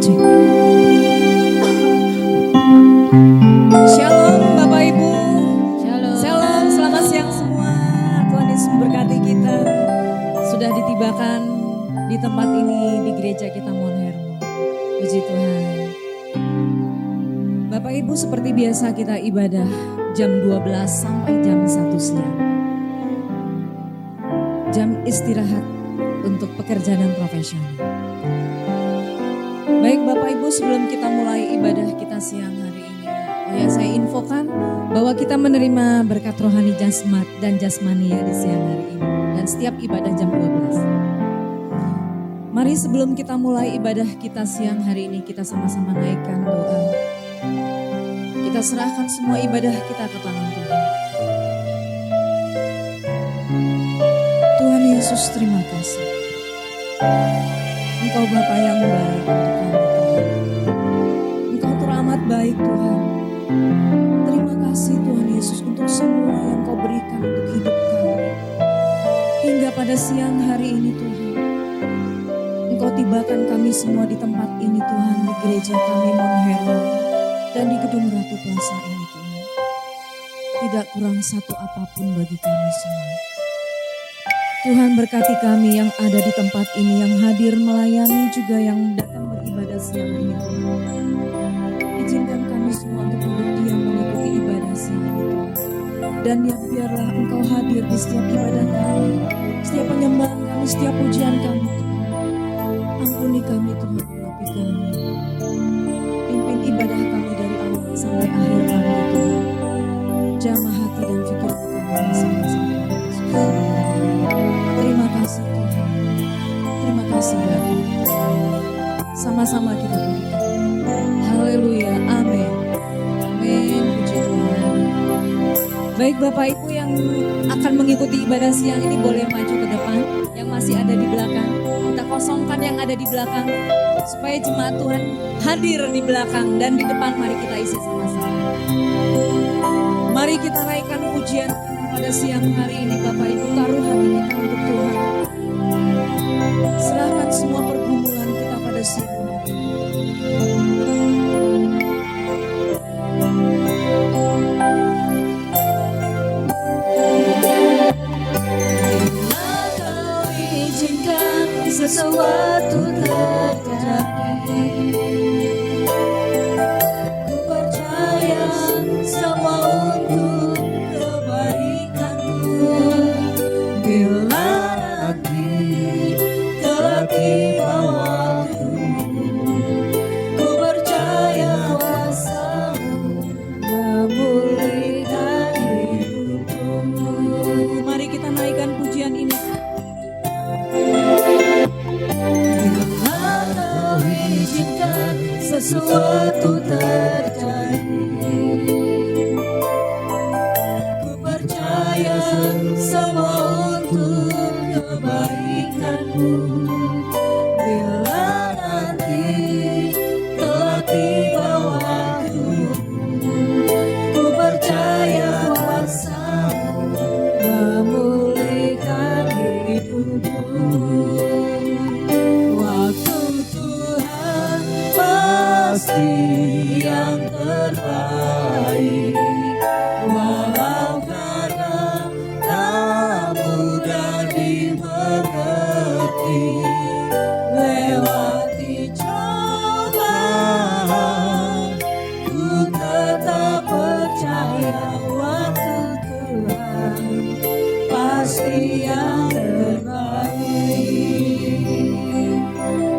cek. Shalom Bapak Ibu. Shalom. Shalom, selamat siang semua. Tuhan Yesus memberkati kita. Sudah ditibakan di tempat ini di gereja kita Mount Hermon. Puji Tuhan. Bapak Ibu, seperti biasa kita ibadah jam 12 sampai jam 1 siang. Jam istirahat untuk pekerjaan dan profesional. Baik Bapak Ibu, sebelum kita mulai ibadah kita siang hari ini, saya infokan bahwa kita menerima berkat rohani jasmat dan jasmani ya di siang hari ini. Dan setiap ibadah jam 12. Mari sebelum kita mulai ibadah kita siang hari ini, kita sama-sama naikkan doa. Kita serahkan semua ibadah kita ke tangan Tuhan. Tuhan Yesus, terima kasih. Engkau Bapa yang baik untuk kami Tuhan. Engkau teramat baik Tuhan. Terima kasih Tuhan Yesus untuk semua yang Kau berikan untuk hidup kami. Hingga pada siang hari ini Tuhan. Engkau tibakan kami semua di tempat ini Tuhan. Di gereja kami Mount Hermon. Dan di gedung Ratu Plaza ini Tuhan. Tidak kurang satu apapun bagi kami semua. Tuhan berkati kami yang ada di tempat ini, yang hadir melayani juga yang datang beribadah siang ini Tuhan. Izinkan kami semua untuk duduk diam mengikuti ibadah siang ini Tuhan. Dan ya biarlah Engkau hadir di setiap ibadah kami, setiap penyembahan kami, setiap pujian kami Tuhan. Ampuni kami Tuhan, urapi kami. Pimpin ibadah kami dari awal sampai akhir kami Tuhan. Jamah hati dan pikiran kami masing-masing. Terima kasih Tuhan. Terima kasih Bapa. Sama-sama kita berikan. Haleluya. Amin. Amin. Puji Tuhan. Baik Bapak Ibu yang akan mengikuti ibadah siang ini boleh maju ke depan. Yang masih ada di belakang. Kita kosongkan yang ada di belakang. Supaya jemaat Tuhan hadir di belakang. Dan di depan mari kita isi sama-sama. Mari kita naikkan pujian pada siang hari ini Bapak Ibu, taruh hati kita untuk Tuhan. Serahkan semua pergumulan kita pada siang hari ini. Bila Kau izinkan sesuatu terjadi, ku percaya semua untuk kebaikanku. Bila nanti telah tiba waktumu, ku percaya kuasa-Mu memulihkan hidupku. Mari kita naikkan pujian ini. Bila Kau izinkan sesuatu terjadi, ku percaya semua untuk kebaikanmu. Bila nanti telah tiba waktumu, ku percaya kuasa-Mu memulihkan hidupku. Waktu Tuhan pasti yang terbaik. Walau karena tak mudah dimengerti, lewati cobaan, ku tetap percaya waktu Tuhan pasti yang terbaik.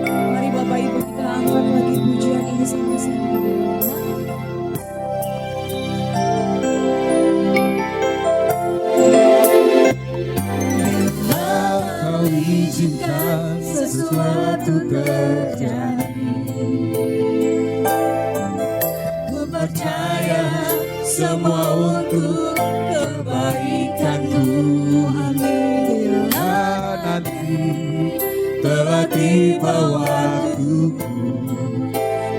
Mari Bapak Ibu kita angkat lagi pujian ini sama-sama. Kau izinkan sesuatu terjadi, Ku percaya semua untuk kebaikanku. Amin. bila nanti telah tiba waktuku,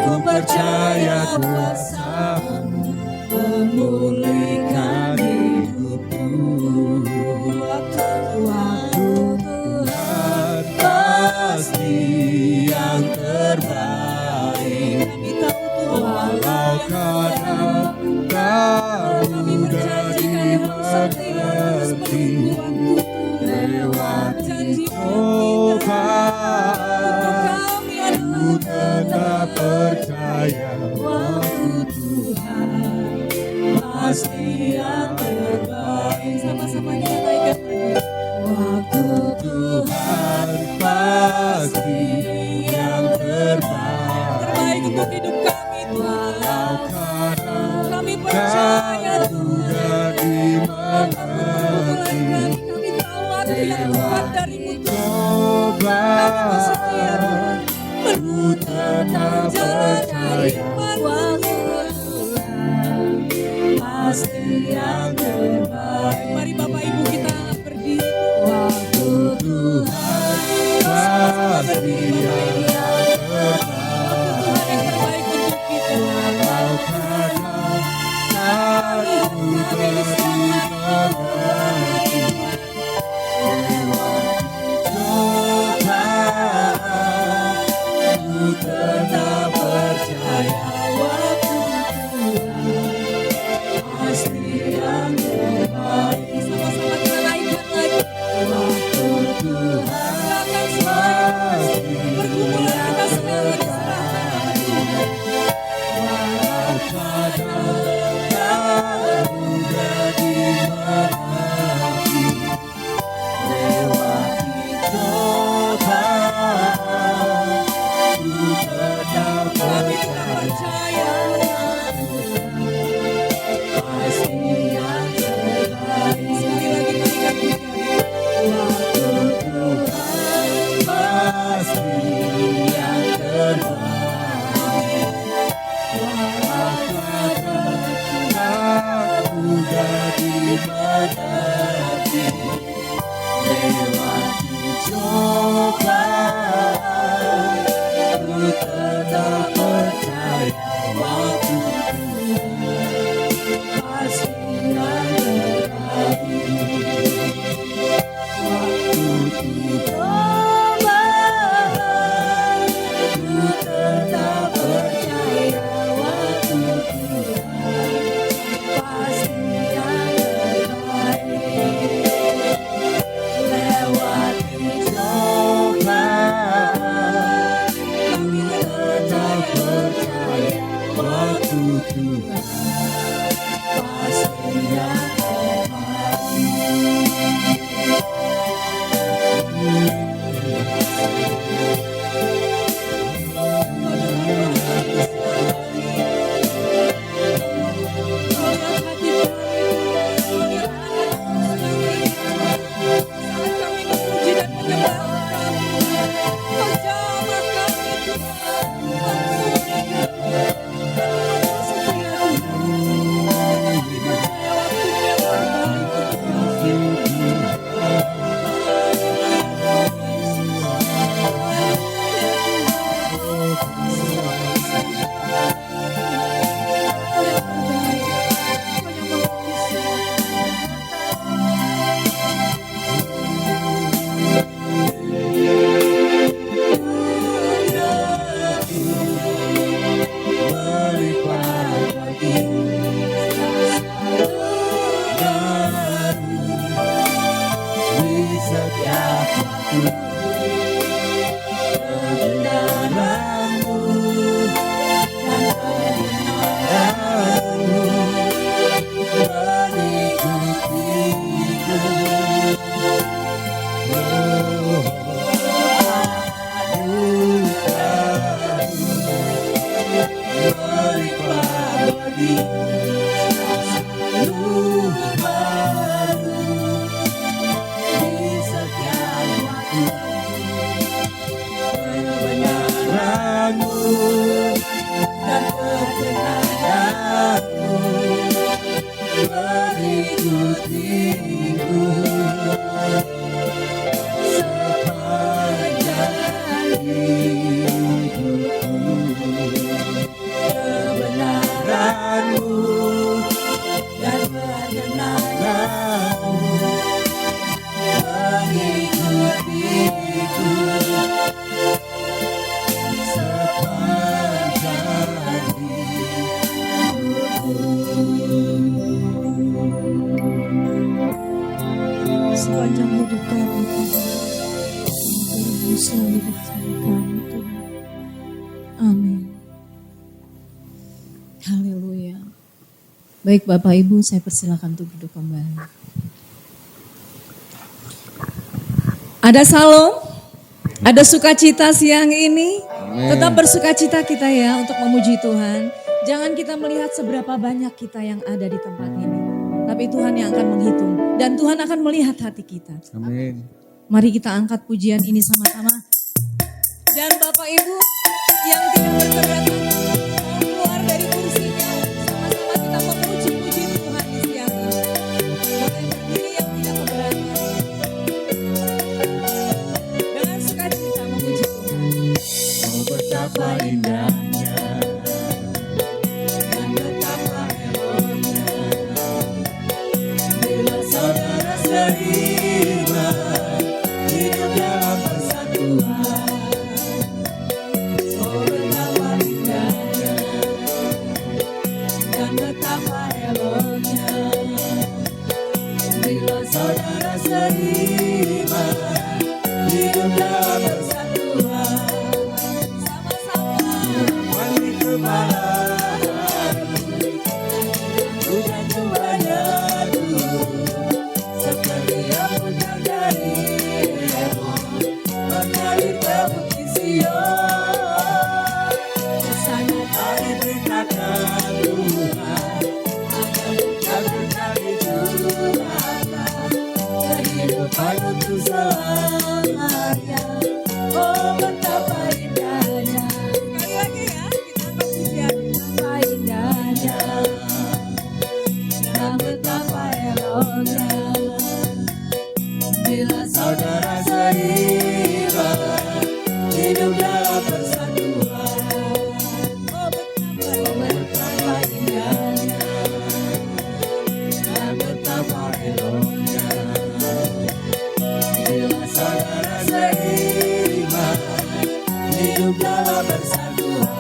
ku percaya kuasa-Mu memulihkan hidupku. Waktu Tuhan pasti yang terbaik. untuk hidup kami Tuhan. karena Kami percaya Kau Tuhan. sudah dimengerti. Kami tahu ada yang kuat darimu Tuhan. Coba Kami setia Tuhan. ku tetap percaya Waktu Tuhan pasti yang terbaik. Mari Bapak Ibu kita berdiri. Waktu Tuhan pasti yang terbaik. Tuhan yang terbaik untuk kita. Walau kadang aku dimengerti. Coba ku tetap percaya Waktu Tuhan pasti yang terbaik. Sama-sama kita naikkan lagi. Waktu Tuhan akan selalu pergumulan kita selalu diserahkan. walau kadang aku sudah dimengerti. Lewati cobaan ku tetap Kami tetap percaya percaya pasti yang terbaik. sekali lagi naikkan pujian. Waktu Tuhan pasti yang terbaik. Walau kadang aku sudah dimengerti. Lewati cobaan ku tetap percaya waktu Tuhan pasti yang terbaik. Waktu cobaan ku tetap percaya waktu Tuhan pasti yang terbaik. Lewati cobaan ku tetap percaya waktu Tuhan pasti yang sepanjang hidup kami Tuhan. Engkau selalu bersama kami Tuhan. Amin. Haleluya. Baik Bapak Ibu, saya persilakan untuk duduk kembali. Ada salom, ada sukacita siang ini. Tetap bersukacita kita ya untuk memuji Tuhan. Jangan kita melihat seberapa banyak kita yang ada di tempat ini. Tapi Tuhan yang akan menghitung. Dan Tuhan akan melihat hati kita. Amin. Mari kita angkat pujian ini sama-sama. Dan Bapak Ibu yang tidak berkeberatan mau keluar dari kursinya. Sama-sama kita memuji-puji Tuhan di siang ini. Boleh berdiri yang tidak keberatan. Dengan sukacita memuji Tuhan. Oh betapa indahnya dan betapa eloknya bila saudara seiman hidup dalam persatuan. Oh betapa indahnya dan betapa eloknya bila saudara seiman hidup dalam persatuan. Mandi kepala bukan cumanya dulu seperti yang punya dari mengalir ke bukit Sion. Kesana tadi perintahkan Tuhan agar bukan berkali curahkan kehidupan untuk selamanya. Oh betapa indahnya. Sekali lagi ya, kita angkat pujian. Betapa indahnya dan betapa eloknya bila saudara seiman hidup dalam persatuan. Oh betapa Oh betapa indahnya dan betapa eloknya bila saudara seiman hidup dalam persatuan.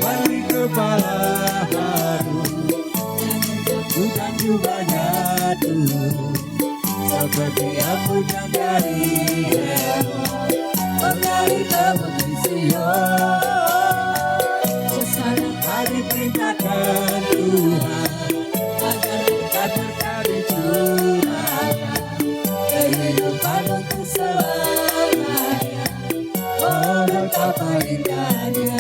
Mandi kepala baru bukan jubahnya dulu seperti yang punya dari mengalir ke bukit Sion. Kesana tadi perintahkan Tuhan agar kita berkali curahkan kehidupan untuk selamanya. Oh betapa indahnya,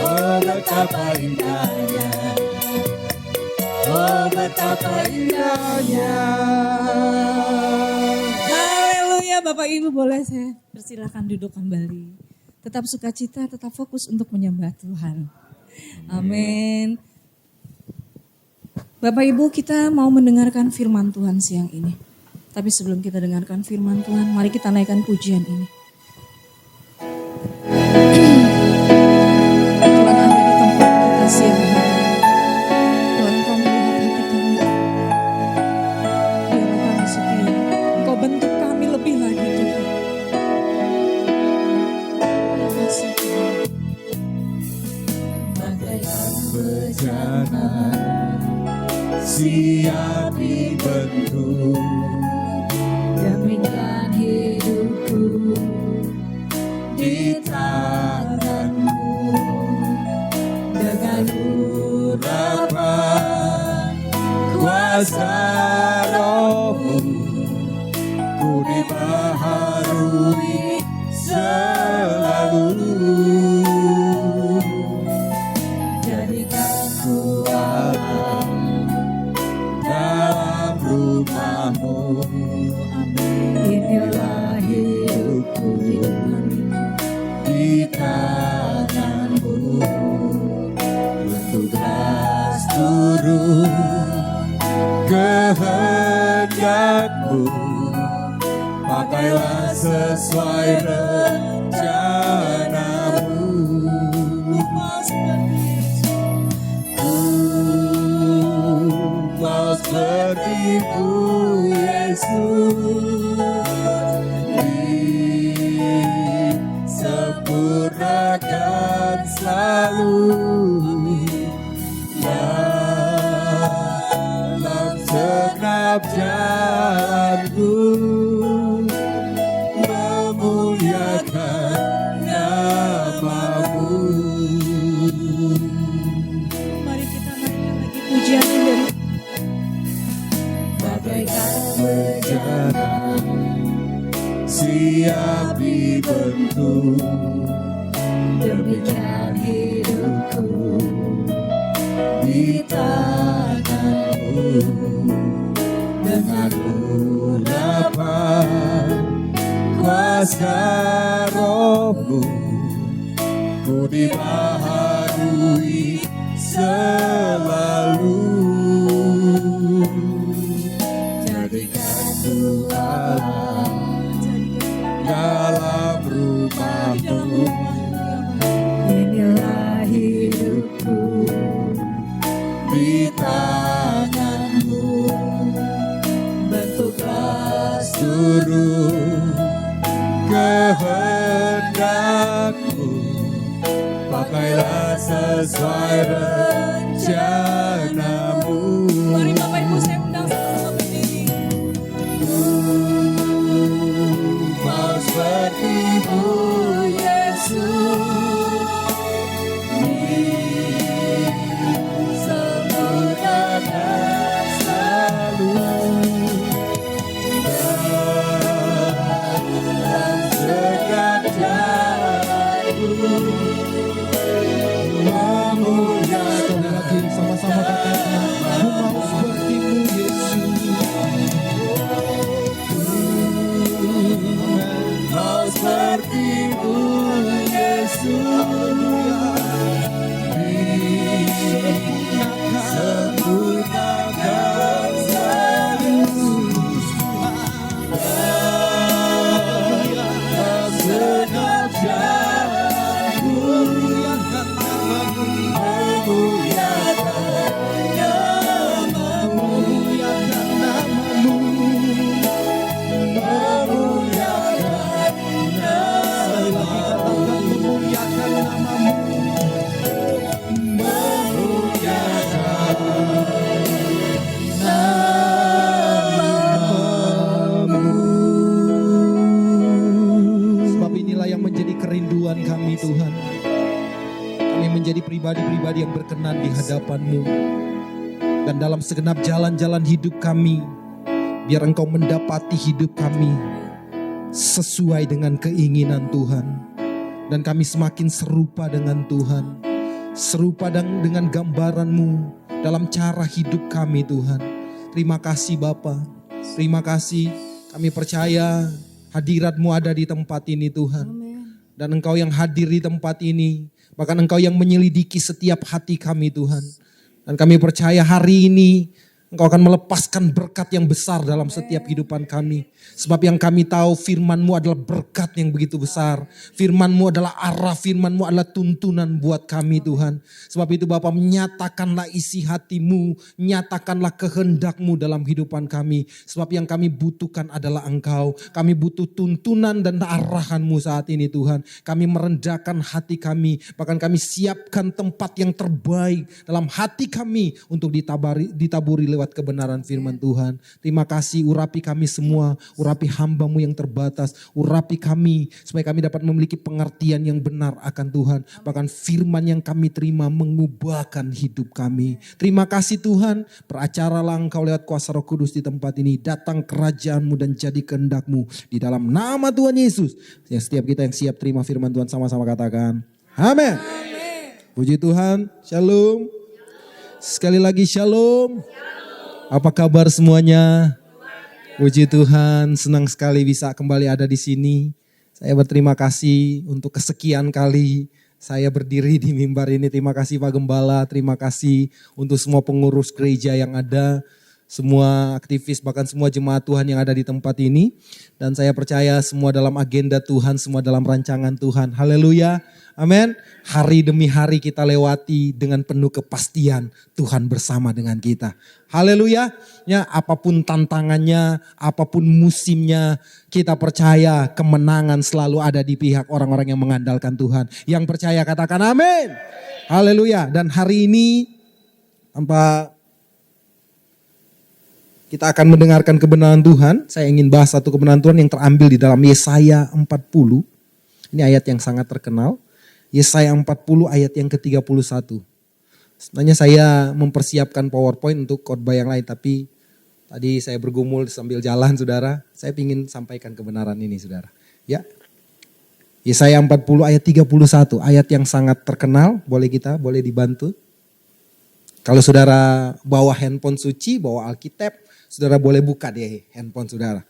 oh betapa indahnya, oh betapa indahnya. Haleluya, Bapak Ibu boleh saya persilakan duduk kembali. Tetap sukacita, tetap fokus untuk menyembah Tuhan. Amin. Bapak Ibu kita mau mendengarkan firman Tuhan siang ini. Tapi sebelum kita dengarkan firman Tuhan, mari kita naikkan pujian ini. Tuhan ada di tempat kita siang hari. Tuhan Engkau melihat hati kami. Biarlah kami setia. Engkau bentuk kami lebih lagi Tuhan. Terima kasih Tuhan. Bagaikan bejana siap dibentuk demikian hidupku di tanganmu dengan urapan kuasa rohmu ku dibaharui selalu. Jadikan ku Allah dalam rumahmu. Inilah hidupku di tanganmu. Bertugas turun kehendakmu. Pakailah sesuai rencanamu. Mau seperti-Mu Yesus, disempurnakan selalu dalam segenap jalanku, memuliakan nama-Mu. Mari kita naikkan lagi pujian ini. Bagaikan bejana siap hidupku, demikian hidupku di tanganmu. Dengan urapan kuasa rohmu, ku dibaharui selalu. Jadikanku Allah dalam rumahmu, inilah hidupku di tanganmu. Bentuklah seluruh kehendakmu, pakailah sesuai rencanamu. Mari Bapak Ibu saya undang sama-sama berdiri. Mau seperti-Mu Yesus, sempurnakan selalu dalam segala jalanku. Memuliakan lagi sama-sama katakan, aku mau seperti-Mu Yesus. Mau seperti-Mu Yesus. Sempurnakan selalu dalam segenap jalanku. Memuliakan namamu, memuliakan namamu, memuliakan namamu, memuliakan namamu, Sebab inilah yang menjadi kerinduan kami Tuhan. Kami menjadi pribadi-pribadi yang berkenan di hadapan-Mu. Dan dalam segenap jalan-jalan hidup kami, biar Engkau mendapati hidup kami sesuai dengan keinginan Tuhan. Dan kami semakin serupa dengan Tuhan. Serupa dengan gambaran-Mu dalam cara hidup kami Tuhan. Terima kasih Bapa. Terima kasih, kami percaya hadirat-Mu ada di tempat ini Tuhan. Dan Engkau yang hadir di tempat ini, bahkan Engkau yang menyelidiki setiap hati kami Tuhan. Dan kami percaya hari ini Engkau akan melepaskan berkat yang besar dalam setiap kehidupan kami. Sebab yang kami tahu firman-Mu adalah berkat yang begitu besar. Firman-Mu adalah arah, firman-Mu adalah tuntunan buat kami Tuhan. Sebab itu Bapa, nyatakanlah isi hati-Mu, nyatakanlah kehendak-Mu dalam kehidupan kami. Sebab yang kami butuhkan adalah Engkau. Kami butuh tuntunan dan arahan-Mu saat ini Tuhan. Kami merendahkan hati kami, bahkan kami siapkan tempat yang terbaik dalam hati kami untuk ditaburi lewat kebenaran firman Tuhan. Terima kasih, urapi kami semua, urapi hamba-Mu yang terbatas, urapi kami supaya kami dapat memiliki pengertian yang benar akan Tuhan. Bahkan firman yang kami terima mengubahkan hidup kami. Terima kasih Tuhan, peracaralah Engkau lewat kuasa Roh Kudus di tempat ini. Datang kerajaan-Mu dan jadi kehendak-Mu di dalam nama Tuhan Yesus. Yang setiap kita yang siap terima firman Tuhan sama-sama katakan amin. Puji Tuhan, shalom. Sekali lagi shalom. Apa kabar semuanya? Puji Tuhan, senang sekali bisa kembali ada di sini. Saya berterima kasih untuk kesekian kali saya berdiri di mimbar ini. Terima kasih Pak Gembala, terima kasih untuk semua pengurus gereja yang ada, semua aktivis, bahkan semua jemaat Tuhan yang ada di tempat ini. Dan saya percaya semua dalam agenda Tuhan, semua dalam rancangan Tuhan. Haleluya, amin. Hari demi hari kita lewati dengan penuh kepastian Tuhan bersama dengan kita. Haleluya, ya, apapun tantangannya, apapun musimnya, kita percaya kemenangan selalu ada di pihak orang-orang yang mengandalkan Tuhan. Yang percaya katakan amin. Haleluya. Dan hari ini tanpa kita akan mendengarkan kebenaran Tuhan, saya ingin bahas satu kebenaran Tuhan yang terambil di dalam Yesaya 40. Ini ayat yang sangat terkenal. Yesaya 40 ayat yang ke-31. Sebenarnya saya mempersiapkan PowerPoint untuk khotbah yang lain, tapi tadi saya bergumul sambil jalan saudara. Saya ingin sampaikan kebenaran ini saudara. Ya, Yesaya 40 ayat 31, ayat yang sangat terkenal, boleh dibantu. Kalau saudara bawa handphone suci, bawa Alkitab, saudara boleh buka deh handphone saudara.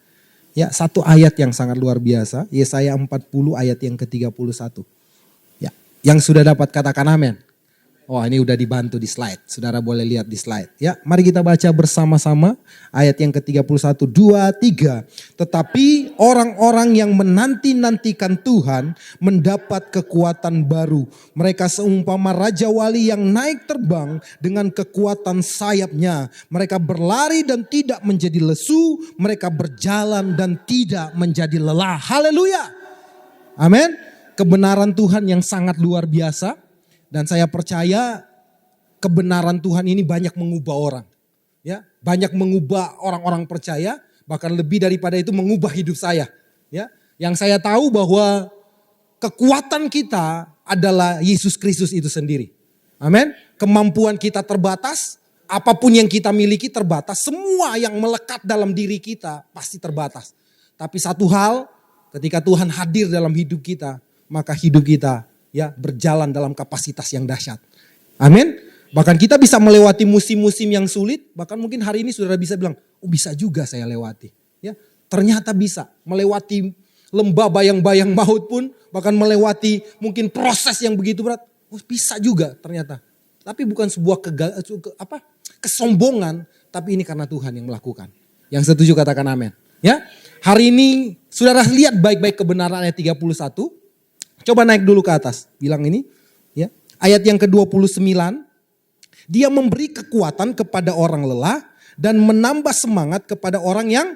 Ya, satu ayat yang sangat luar biasa, Yesaya 40 ayat yang ke-31. Ya, yang sudah dapat katakan amin. Oh, ini udah dibantu di slide. Saudara boleh lihat di slide. Ya, mari kita baca bersama-sama ayat yang ke-31, 2, 3. Tetapi orang-orang yang menanti-nantikan Tuhan mendapat kekuatan baru. Mereka seumpama Raja Wali yang naik terbang dengan kekuatan sayapnya. Mereka berlari dan tidak menjadi lesu. Mereka berjalan dan tidak menjadi lelah. Haleluya. Amin. Kebenaran Tuhan yang sangat luar biasa. Dan saya percaya kebenaran Tuhan ini banyak mengubah orang. Ya, banyak mengubah orang-orang percaya, bahkan lebih daripada itu mengubah hidup saya. Ya, yang saya tahu bahwa kekuatan kita adalah Yesus Kristus itu sendiri. Amin. Kemampuan kita terbatas, apapun yang kita miliki terbatas, semua yang melekat dalam diri kita pasti terbatas. Tapi satu hal, ketika Tuhan hadir dalam hidup kita, maka hidup kita ya berjalan dalam kapasitas yang dahsyat. Amin. Bahkan kita bisa melewati musim-musim yang sulit. Bahkan mungkin hari ini saudara bisa bilang, oh bisa juga saya lewati. Ya, ternyata bisa melewati lembah bayang-bayang maut pun, bahkan melewati mungkin proses yang begitu berat. Oh bisa juga ternyata. Tapi bukan sebuah kesombongan, tapi ini karena Tuhan yang melakukan. Yang setuju katakan amin. Ya, hari ini saudara lihat baik-baik kebenaran ayat 31. Coba naik dulu ke atas, bilang ini. Ya. Ayat yang ke-29, dia memberi kekuatan kepada orang lelah dan menambah semangat kepada orang yang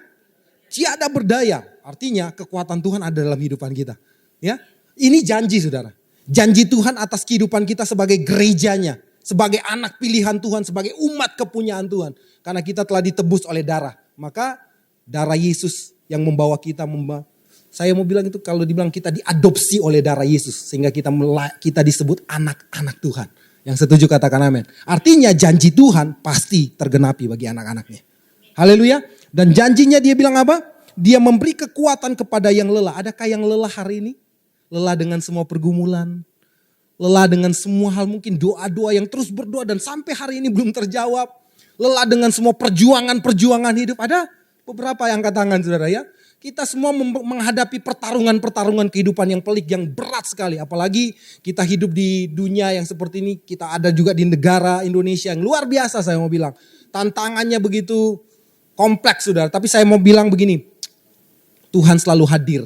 tiada berdaya. Artinya kekuatan Tuhan ada dalam kehidupan kita. Ya. Ini janji saudara. Janji Tuhan atas kehidupan kita sebagai gerejanya. Sebagai anak pilihan Tuhan, sebagai umat kepunyaan Tuhan. Karena kita telah ditebus oleh darah. Maka darah Yesus yang membawa kita saya mau bilang itu kalau dibilang kita diadopsi oleh darah Yesus. Sehingga kita disebut anak-anak Tuhan. Yang setuju katakan amin. Artinya janji Tuhan pasti tergenapi bagi anak-anaknya. Haleluya. Dan janjinya dia bilang apa? Dia memberi kekuatan kepada yang lelah. Adakah yang lelah hari ini? Lelah dengan semua pergumulan. Lelah dengan semua hal mungkin doa-doa yang terus berdoa dan sampai hari ini belum terjawab. Lelah dengan semua perjuangan hidup. Ada beberapa yang angkat tangan saudara ya. Kita semua menghadapi pertarungan-pertarungan kehidupan yang pelik, yang berat sekali. Apalagi kita hidup di dunia yang seperti ini. Kita ada juga di negara Indonesia yang luar biasa saya mau bilang. Tantangannya begitu kompleks saudara. Tapi saya mau bilang begini. Tuhan selalu hadir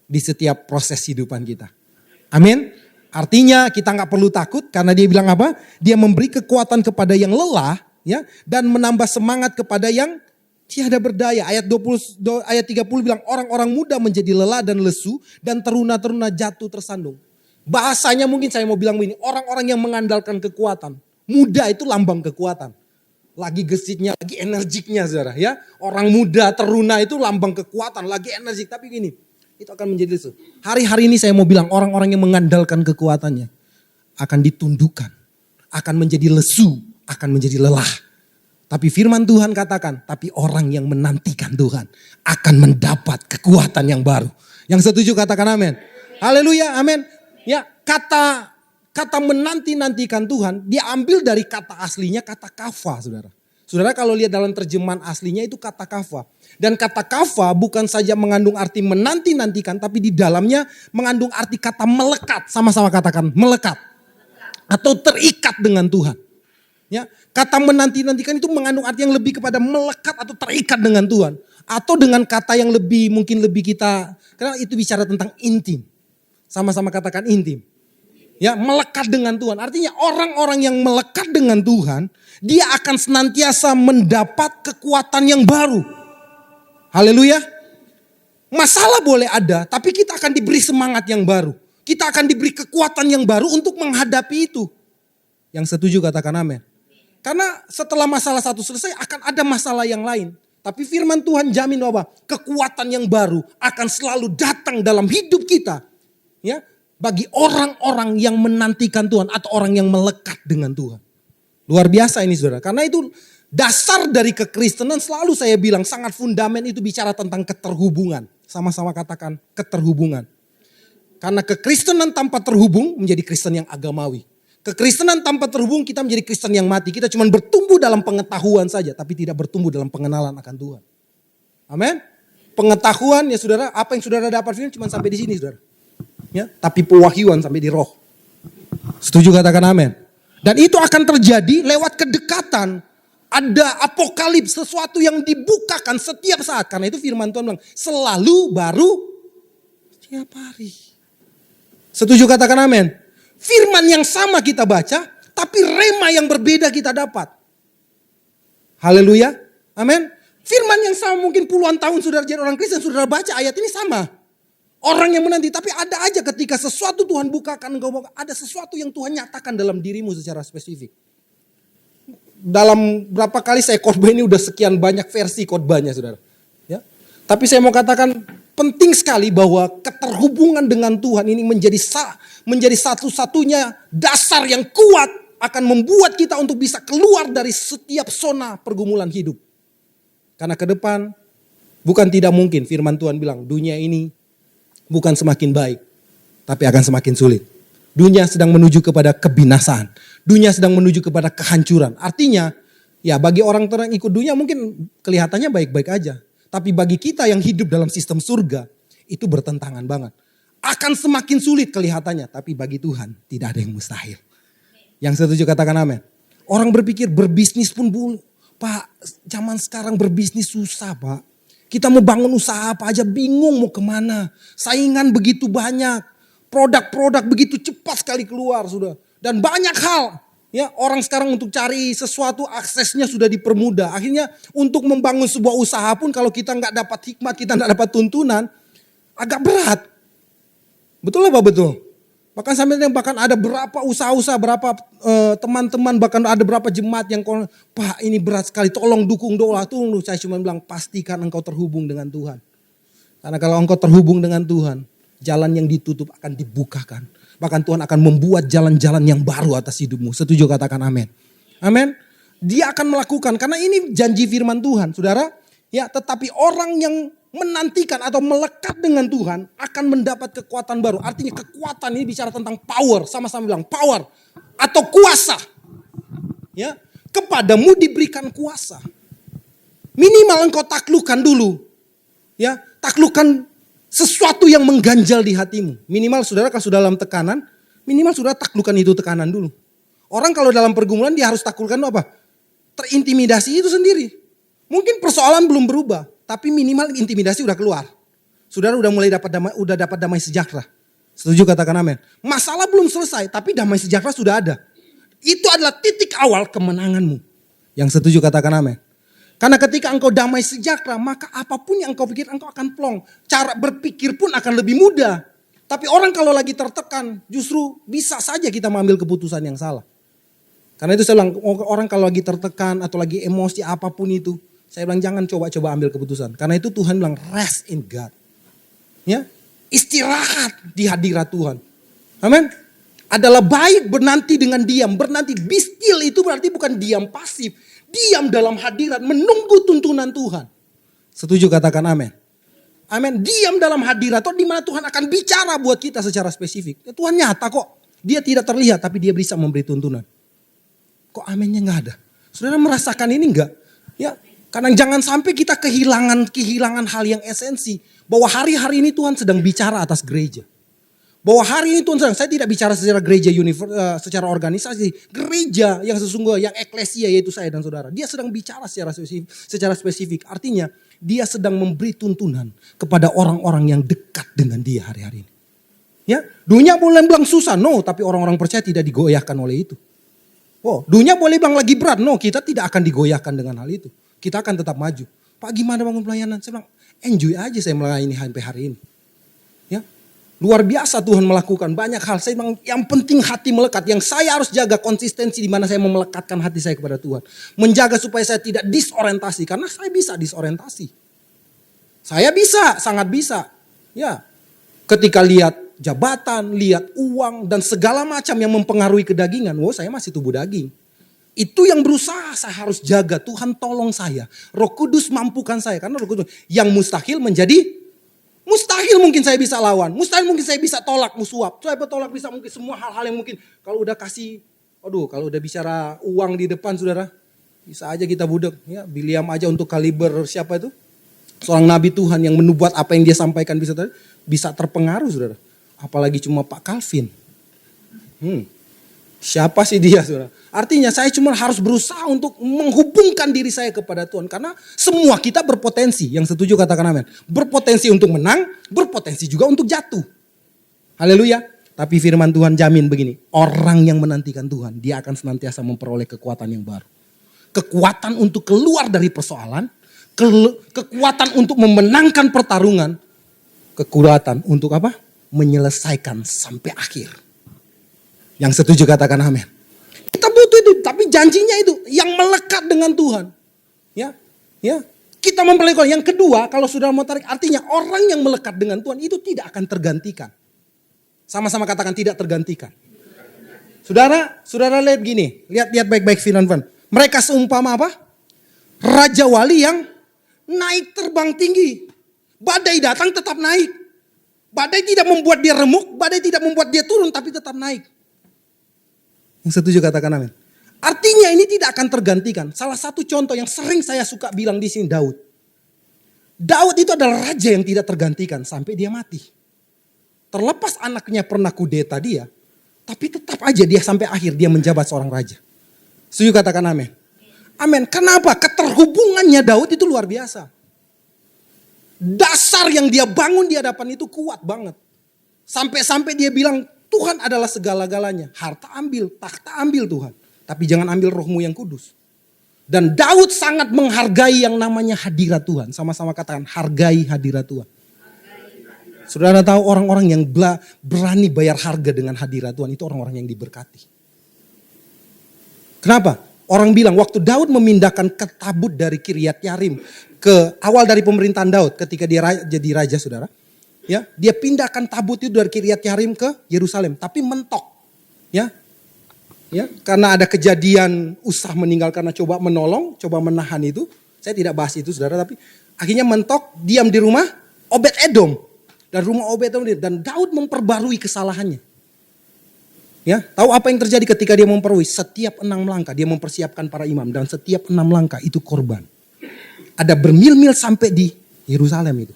di setiap proses kehidupan kita. Amin. Artinya kita gak perlu takut karena dia bilang apa? Dia memberi kekuatan kepada yang lelah ya, dan menambah semangat kepada yang tiada berdaya. Ayat 30 bilang orang-orang muda menjadi lelah dan lesu dan teruna-teruna jatuh tersandung. Bahasanya mungkin saya mau bilang begini, orang-orang yang mengandalkan kekuatan. Muda itu lambang kekuatan. Lagi gesitnya, lagi energiknya saudara ya. Orang muda teruna itu lambang kekuatan, lagi energik. Tapi gini, itu akan menjadi lesu. Hari-hari ini saya mau bilang orang-orang yang mengandalkan kekuatannya akan ditundukkan, akan menjadi lesu, akan menjadi lelah. Tapi firman Tuhan katakan, tapi orang yang menantikan Tuhan akan mendapat kekuatan yang baru. Yang setuju katakan amin. Haleluya, amin. Ya, kata menanti-nantikan Tuhan diambil dari kata aslinya kata kafa, saudara. Saudara kalau lihat dalam terjemahan aslinya itu kata kafa. Dan kata kafa bukan saja mengandung arti menanti-nantikan, tapi di dalamnya mengandung arti kata melekat. Sama-sama katakan melekat. Atau terikat dengan Tuhan. Ya, kata menanti-nantikan itu mengandung arti yang lebih kepada melekat atau terikat dengan Tuhan. Atau dengan kata yang mungkin lebih kita, karena itu bicara tentang intim. Sama-sama katakan intim. Ya, melekat dengan Tuhan. Artinya orang-orang yang melekat dengan Tuhan, dia akan senantiasa mendapat kekuatan yang baru. Haleluya. Masalah boleh ada, tapi kita akan diberi semangat yang baru. Kita akan diberi kekuatan yang baru untuk menghadapi itu. Yang setuju katakan amin. Karena setelah masalah satu selesai akan ada masalah yang lain. Tapi firman Tuhan jamin bahwa kekuatan yang baru akan selalu datang dalam hidup kita. Ya, bagi orang-orang yang menantikan Tuhan atau orang yang melekat dengan Tuhan. Luar biasa ini saudara. Karena itu dasar dari kekristenan selalu saya bilang sangat fundament itu bicara tentang keterhubungan. Sama-sama katakan keterhubungan. Karena kekristenan tanpa terhubung menjadi Kristen yang agamawi. Kekristenan tanpa terhubung kita menjadi Kristen yang mati. Kita cuma bertumbuh dalam pengetahuan saja, tapi tidak bertumbuh dalam pengenalan akan Tuhan. Amin. Pengetahuan ya saudara, apa yang saudara dapat firman cuma sampai di sini saudara. Ya, tapi pewahyuan sampai di roh. Setuju katakan amin. Dan itu akan terjadi lewat kedekatan. Ada apokalips, sesuatu yang dibukakan setiap saat. Karena itu firman Tuhan bilang, selalu baru setiap hari. Setuju katakan amin. Firman yang sama kita baca, tapi rema yang berbeda kita dapat. Haleluya. Amin. Firman yang sama mungkin puluhan tahun saudara jadi orang Kristen, saudara baca ayat ini sama. Orang yang menanti, tapi ada aja ketika sesuatu Tuhan bukakan, ada sesuatu yang Tuhan nyatakan dalam dirimu secara spesifik. Dalam berapa kali saya khotbah ini udah sekian banyak versi khotbahnya saudara. Ya. Tapi saya mau katakan penting sekali bahwa keterhubungan dengan Tuhan ini menjadi satu-satunya dasar yang kuat akan membuat kita untuk bisa keluar dari setiap zona pergumulan hidup. Karena ke depan bukan tidak mungkin firman Tuhan bilang dunia ini bukan semakin baik, tapi akan semakin sulit. Dunia sedang menuju kepada kebinasaan. Dunia sedang menuju kepada kehancuran. Artinya, ya bagi orang yang ikut dunia mungkin kelihatannya baik-baik aja. Tapi bagi kita yang hidup dalam sistem surga, itu bertentangan banget. Akan semakin sulit kelihatannya, tapi bagi Tuhan tidak ada yang mustahil. Yang setuju katakan amin. Orang berpikir berbisnis pun Pak, zaman sekarang berbisnis susah Pak. Kita mau bangun usaha apa aja bingung mau kemana. Saingan begitu banyak. Produk-produk begitu cepat sekali keluar sudah. Dan banyak hal. Ya, orang sekarang untuk cari sesuatu aksesnya sudah dipermudah. Akhirnya untuk membangun sebuah usaha pun kalau kita nggak dapat hikmat, kita nggak dapat tuntunan. Agak berat. Betul apa betul? Bahkan sampai bahkan ada berapa usaha-usaha, berapa teman-teman, bahkan ada berapa jemaat yang Pak ini berat sekali, tolong dukung doa. Tunggu, saya cuma bilang pastikan engkau terhubung dengan Tuhan. Karena kalau engkau terhubung dengan Tuhan, jalan yang ditutup akan dibukakan. Bahkan Tuhan akan membuat jalan-jalan yang baru atas hidupmu. Setuju katakan amin. Amin. Dia akan melakukan, karena ini janji firman Tuhan. Saudara, ya tetapi orang yang menantikan atau melekat dengan Tuhan akan mendapat kekuatan baru. Artinya kekuatan ini bicara tentang power. Sama-sama bilang power atau kuasa. Ya, kepadamu diberikan kuasa. Minimal engkau taklukkan dulu. Ya, taklukkan sesuatu yang mengganjal di hatimu. Minimal saudara kalau sudah dalam tekanan, minimal saudara taklukkan itu tekanan dulu. Orang kalau dalam pergumulan dia harus taklukkan apa? Terintimidasi itu sendiri. Mungkin persoalan belum berubah, tapi minimal intimidasi udah keluar. Saudara udah mulai dapat damai sejahtera. Setuju katakan amin. Masalah belum selesai, tapi damai sejahtera sudah ada. Itu adalah titik awal kemenanganmu. Yang setuju katakan amin. Karena ketika engkau damai sejahtera, maka apapun yang engkau pikir engkau akan plong. Cara berpikir pun akan lebih mudah. Tapi orang kalau lagi tertekan, justru bisa saja kita mengambil keputusan yang salah. Karena itu saya bilang, orang kalau lagi tertekan atau lagi emosi apapun itu, saya bilang jangan coba-coba ambil keputusan. Karena itu Tuhan bilang rest in God. Ya, istirahat di hadirat Tuhan. Amin. Adalah baik bernanti dengan diam. Bernanti bistil itu berarti bukan diam pasif. Diam dalam hadirat menunggu tuntunan Tuhan. Setuju katakan amin. Amin. Diam dalam hadirat atau di mana Tuhan akan bicara buat kita secara spesifik. Ya, Tuhan nyata kok. Dia tidak terlihat tapi dia bisa memberi tuntunan. Kok aminnya nggak ada? Saudara merasakan ini enggak? Ya, karena jangan sampai kita kehilangan hal yang esensi. Bahwa hari-hari ini Tuhan sedang bicara atas gereja. Bahwa hari ini Tuhan sedang, saya tidak bicara secara gereja secara organisasi. Gereja yang sesungguhnya, yang eklesia yaitu saya dan saudara. Dia sedang bicara secara spesifik. Artinya dia sedang memberi tuntunan kepada orang-orang yang dekat dengan dia hari-hari ini. Ya, dunia boleh bilang susah, no, tapi orang-orang percaya tidak digoyahkan oleh itu. Oh, dunia boleh bilang lagi berat, no, kita tidak akan digoyahkan dengan hal itu. Kita akan tetap maju. Pak gimana bangun pelayanan? Saya bilang enjoy aja saya melayani sampai hari ini. Ya, luar biasa Tuhan melakukan banyak hal. Saya bilang yang penting hati melekat. Yang saya harus jaga konsistensi di mana saya mau melekatkan hati saya kepada Tuhan. Menjaga supaya saya tidak disorientasi. Karena saya bisa disorientasi. Saya bisa, sangat bisa. Ya, ketika lihat jabatan, lihat uang dan segala macam yang mempengaruhi kedagingan. Oh, saya masih tubuh daging. Itu yang berusaha saya harus jaga. Tuhan tolong saya. Roh Kudus mampukan saya. Karena Roh Kudus yang mustahil menjadi Mustahil mungkin saya bisa lawan. Mustahil mungkin saya bisa tolak musuap. Saya tolak bisa mungkin semua hal-hal yang mungkin. Kalau udah kasih, kalau udah bicara uang di depan saudara. Bisa aja kita budek. Ya, Biliam aja untuk kaliber siapa itu? Seorang nabi Tuhan yang menubuat apa yang dia sampaikan bisa terpengaruh saudara. Apalagi cuma Pak Calvin. Siapa sih dia saudara? Artinya saya cuma harus berusaha untuk menghubungkan diri saya kepada Tuhan. Karena semua kita berpotensi. Yang setuju katakan amin. Berpotensi untuk menang, berpotensi juga untuk jatuh. Haleluya. Tapi firman Tuhan jamin begini. Orang yang menantikan Tuhan, dia akan senantiasa memperoleh kekuatan yang baru. Kekuatan untuk keluar dari persoalan. Kekuatan untuk memenangkan pertarungan. Kekuatan untuk apa? Menyelesaikan sampai akhir. Yang setuju katakan amin. Kita butuh itu, tapi janjinya itu yang melekat dengan Tuhan. Ya. Kita memperoleh. Yang kedua, kalau sudah mau tarik, artinya orang yang melekat dengan Tuhan itu tidak akan tergantikan. Sama-sama katakan tidak tergantikan. Saudara lihat gini, lihat baik-baik firman Tuhan. Mereka seumpama apa? Raja wali yang naik terbang tinggi. Badai datang tetap naik. Badai tidak membuat dia remuk, badai tidak membuat dia turun, tapi tetap naik. Yang setuju katakan amin. Artinya ini tidak akan tergantikan. Salah satu contoh yang sering saya suka bilang di sini Daud. Daud itu adalah raja yang tidak tergantikan sampai dia mati. Terlepas anaknya pernah kudeta dia, tapi tetap aja dia sampai akhir dia menjabat seorang raja. Setuju katakan amin. Amin. Kenapa? Keterhubungannya Daud itu luar biasa. Dasar yang dia bangun di hadapan itu kuat banget. Sampai-sampai dia bilang Tuhan adalah segala-galanya. Harta ambil, takhta ambil Tuhan. Tapi jangan ambil rohmu yang kudus. Dan Daud sangat menghargai yang namanya hadirat Tuhan. Sama-sama katakan hargai hadirat Tuhan. Saudara tahu orang-orang yang berani bayar harga dengan hadirat Tuhan itu orang-orang yang diberkati. Kenapa? Orang bilang waktu Daud memindahkan ketabut dari Kiryat Yarim ke awal dari pemerintahan Daud ketika dia jadi raja saudara. Ya, dia pindahkan tabut itu dari Kiryat Yarim ke Yerusalem, tapi mentok. Ya, karena ada kejadian Usah meninggal karena coba menolong, coba menahan itu. Saya tidak bahas itu saudara, tapi akhirnya mentok, diam di rumah Obed-Edom. Dan rumah Obed-Edom dan Daud memperbarui kesalahannya. Ya, tahu apa yang terjadi ketika dia memperbarui? Setiap 6 langkah dia mempersiapkan para imam dan setiap 6 langkah itu korban. Ada bermil-mil sampai di Yerusalem itu.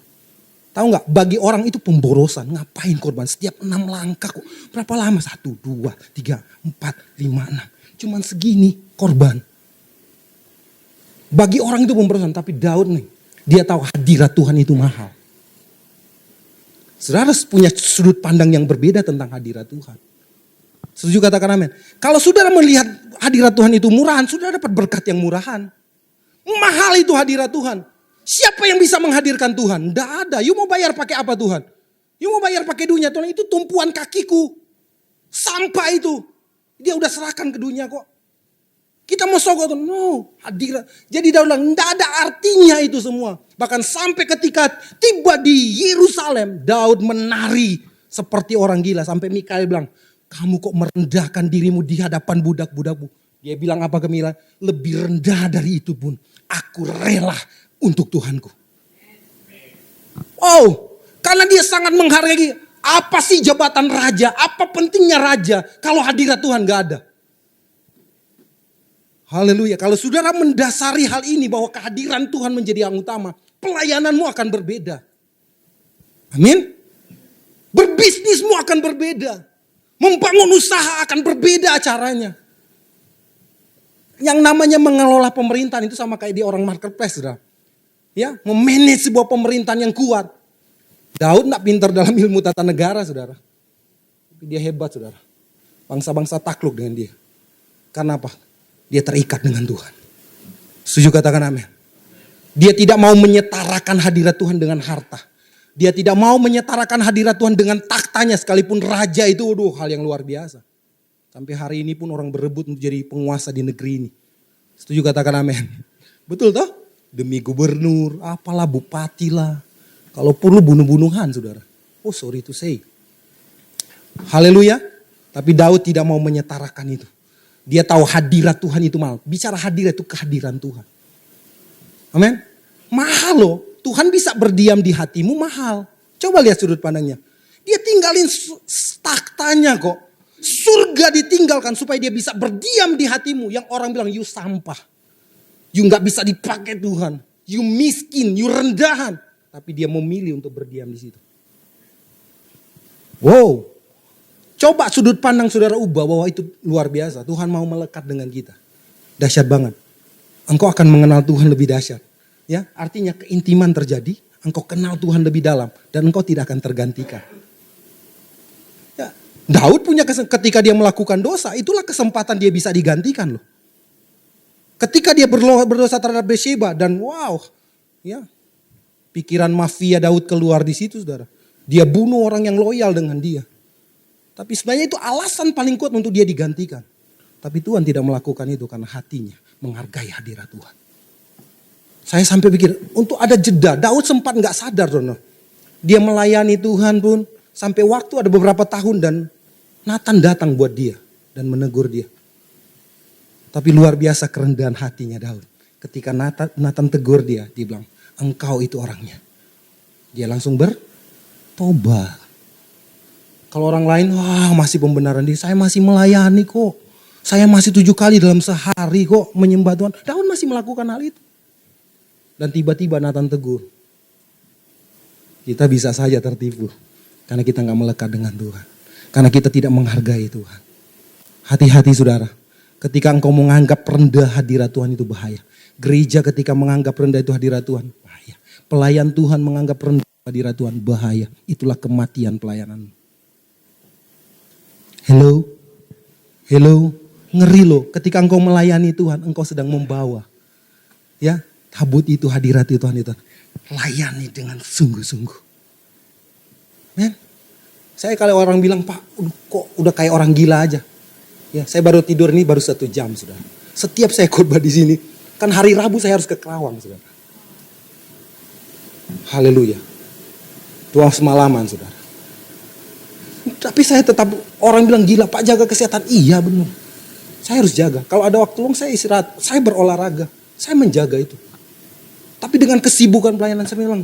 Tahu nggak? Bagi orang itu pemborosan. Ngapain korban? Setiap 6 langkah kok. Berapa lama? 1, 2, 3, 4, 5, 6. Cuman segini korban. Bagi orang itu pemborosan. Tapi Daud nih, dia tahu hadirat Tuhan itu mahal. Saudara punya sudut pandang yang berbeda tentang hadirat Tuhan. Setuju katakan amin. Kalau saudara melihat hadirat Tuhan itu murahan, saudara dapat berkat yang murahan. Mahal itu hadirat Tuhan. Siapa yang bisa menghadirkan Tuhan? Tidak ada. You mau bayar pakai apa Tuhan? You mau bayar pakai dunia Tuhan? Itu tumpuan kakiku. Sampah itu. Dia udah serahkan ke dunia kok. Kita mau sogok. No, hadirat. Jadi Daud bilang, tidak ada artinya itu semua. Bahkan sampai ketika tiba di Yerusalem, Daud menari seperti orang gila. Sampai Mikael bilang, kamu kok merendahkan dirimu di hadapan budak-budakmu. Dia bilang apa ke Mila? Lebih rendah dari itu pun. Aku rela untuk Tuhanku. Oh, karena dia sangat menghargai. Apa sih jabatan raja? Apa pentingnya raja kalau hadirat Tuhan gak ada? Haleluya. Kalau saudara mendasari hal ini bahwa kehadiran Tuhan menjadi yang utama, pelayananmu akan berbeda. Amin. Berbisnismu akan berbeda. Membangun usaha akan berbeda caranya. Yang namanya mengelola pemerintahan itu sama kayak di orang marketplace, saudara. Ya, memanage sebuah pemerintahan yang kuat. Daud tidak pintar dalam ilmu tata negara, saudara. Tapi dia hebat, saudara. Bangsa-bangsa takluk dengan dia. Karena apa? Dia terikat dengan Tuhan. Setuju katakan amin. Dia tidak mau menyetarakan hadirat Tuhan dengan harta. Dia tidak mau menyetarakan hadirat Tuhan dengan taktanya sekalipun raja itu hal yang luar biasa. Sampai hari ini pun orang berebut untuk jadi penguasa di negeri ini. Setuju katakan amin. Betul toh? Demi gubernur, apalah bupati lah. Kalau perlu bunuh-bunuhan saudara. Oh sorry to say. Haleluya. Tapi Daud tidak mau menyetarakan itu. Dia tahu hadirat Tuhan itu mahal. Bicara hadirat itu kehadiran Tuhan. Amin. Mahal loh. Tuhan bisa berdiam di hatimu mahal. Coba lihat sudut pandangnya. Dia tinggalin taktanya kok. Surga ditinggalkan supaya dia bisa berdiam di hatimu. Yang orang bilang, you sampah. You gak bisa dipakai Tuhan. You miskin, you rendahan. Tapi dia memilih untuk berdiam di situ. Wow. Coba sudut pandang saudara ubah bahwa itu luar biasa. Tuhan mau melekat dengan kita. Dahsyat banget. Engkau akan mengenal Tuhan lebih dahsyat. Ya, artinya keintiman terjadi. Engkau kenal Tuhan lebih dalam. Dan engkau tidak akan tergantikan. Ya, Daud punya ketika dia melakukan dosa. Itulah kesempatan dia bisa digantikan loh. Ketika dia berdosa terhadap Bathsheba. Dan wow. Ya, pikiran mafia Daud keluar di situ saudara. Dia bunuh orang yang loyal dengan dia. Tapi sebenarnya itu alasan paling kuat untuk dia digantikan. Tapi Tuhan tidak melakukan itu karena hatinya menghargai hadirat Tuhan. Saya sampai pikir untuk ada jeda. Daud sempat gak sadar. Dia melayani Tuhan pun sampai waktu ada beberapa tahun dan Nathan datang buat dia dan menegur dia. Tapi luar biasa kerendahan hatinya Daud. Ketika Nathan tegur dia bilang, engkau itu orangnya. Dia langsung bertobat. Kalau orang lain, wah masih pembenaran diri. Saya masih melayani kok. Saya masih 7 kali dalam sehari kok menyembah Tuhan. Daud masih melakukan hal itu. Dan tiba-tiba Nathan tegur. Kita bisa saja tertipu. Karena kita gak melekat dengan Tuhan. Karena kita tidak menghargai Tuhan. Hati-hati saudara. Ketika engkau menganggap rendah hadirat Tuhan itu bahaya. Gereja ketika menganggap rendah itu hadirat Tuhan bahaya. Pelayan Tuhan menganggap rendah hadirat Tuhan bahaya. Itulah kematian pelayanan. Hello, ngeri loh. Ketika engkau melayani Tuhan, engkau sedang membawa, ya, tabut itu hadirat itu Tuhan itu. Layani dengan sungguh-sungguh. Men, saya kalau orang bilang Pak, kok udah kayak orang gila aja. Ya, saya baru tidur ini baru 1 jam sudah. Setiap saya khotbah di sini, kan hari Rabu saya harus ke Kerawang sudah. Haleluya. Tuang semalaman saudara. Tapi saya tetap, orang bilang gila Pak jaga kesehatan. Iya benar. Saya harus jaga. Kalau ada waktu luang saya istirahat. Saya berolahraga. Saya menjaga itu. Tapi dengan kesibukan pelayanan saya bilang.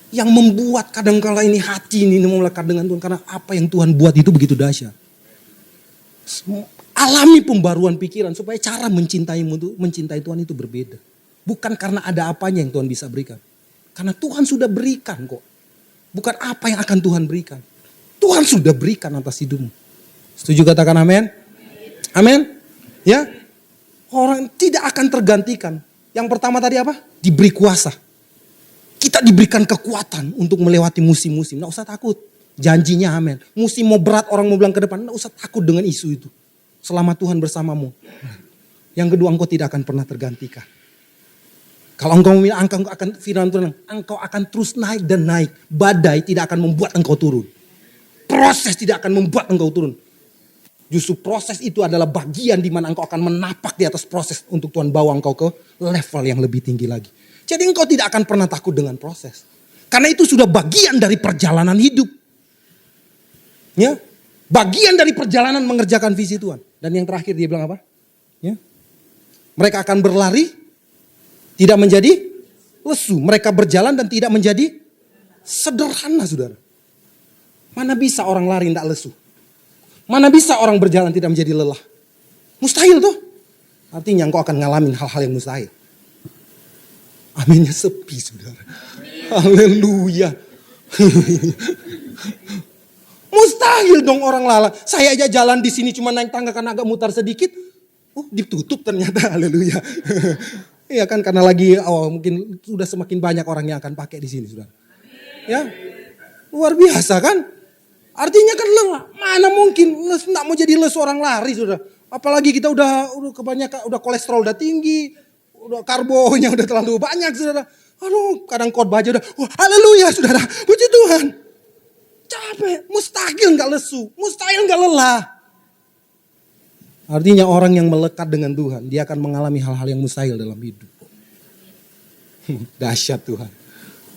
Yang membuat kadangkala ini hati ini melekat dengan Tuhan. Karena apa yang Tuhan buat itu begitu dahsyat. Alami pembaruan pikiran. Supaya cara mencintai Tuhan itu berbeda. Bukan karena ada apanya yang Tuhan bisa berikan. Karena Tuhan sudah berikan kok. Bukan apa yang akan Tuhan berikan. Tuhan sudah berikan atas hidupmu. Setuju katakan amin? Amin? Ya. Orang tidak akan tergantikan. Yang pertama tadi apa? Diberi kuasa. Kita diberikan kekuatan untuk melewati musim-musim. Nggak usah takut. Janjinya amin. Musim mau berat orang mau bilang ke depan. Nggak usah takut dengan isu itu. Selama Tuhan bersamamu. Yang kedua engkau tidak akan pernah tergantikan. Kalau engkau memilih engkau akan firman Tuhan. Engkau akan terus naik dan naik. Badai tidak akan membuat engkau turun. Proses tidak akan membuat engkau turun. Justru proses itu adalah bagian di mana engkau akan menapak di atas proses untuk Tuhan bawa engkau ke level yang lebih tinggi lagi. Jadi engkau tidak akan pernah takut dengan proses. Karena itu sudah bagian dari perjalanan hidup. Ya, bagian dari perjalanan mengerjakan visi Tuhan. Dan yang terakhir dia bilang apa? Ya. Mereka akan berlari, tidak menjadi lesu. Mereka berjalan dan tidak menjadi sederhana saudara. Mana bisa orang lari tidak lesu? Mana bisa orang berjalan tidak menjadi lelah? Mustahil tuh. Artinya engkau akan ngalamin hal-hal yang mustahil. Aminnya sepi saudara. Haleluya. Mustahil dong orang lala. Saya aja jalan di sini cuma naik tangga karena agak mutar sedikit. Ditutup ternyata. Haleluya. Iya kan karena lagi mungkin sudah semakin banyak orang yang akan pakai di sini saudara. Ya. Luar biasa kan? Artinya kan lelah. Mana mungkin enggak mau jadi les orang lari saudara. Apalagi kita udah kebanyakan udah kolesterol udah tinggi, udah karbonya udah terlalu banyak saudara. Aduh, kadang khotbah aja udah haleluya saudara. Puji Tuhan. Capek, mustahil enggak lesu, mustahil enggak lelah. Artinya orang yang melekat dengan Tuhan, dia akan mengalami hal-hal yang mustahil dalam hidup. Dahsyat Tuhan.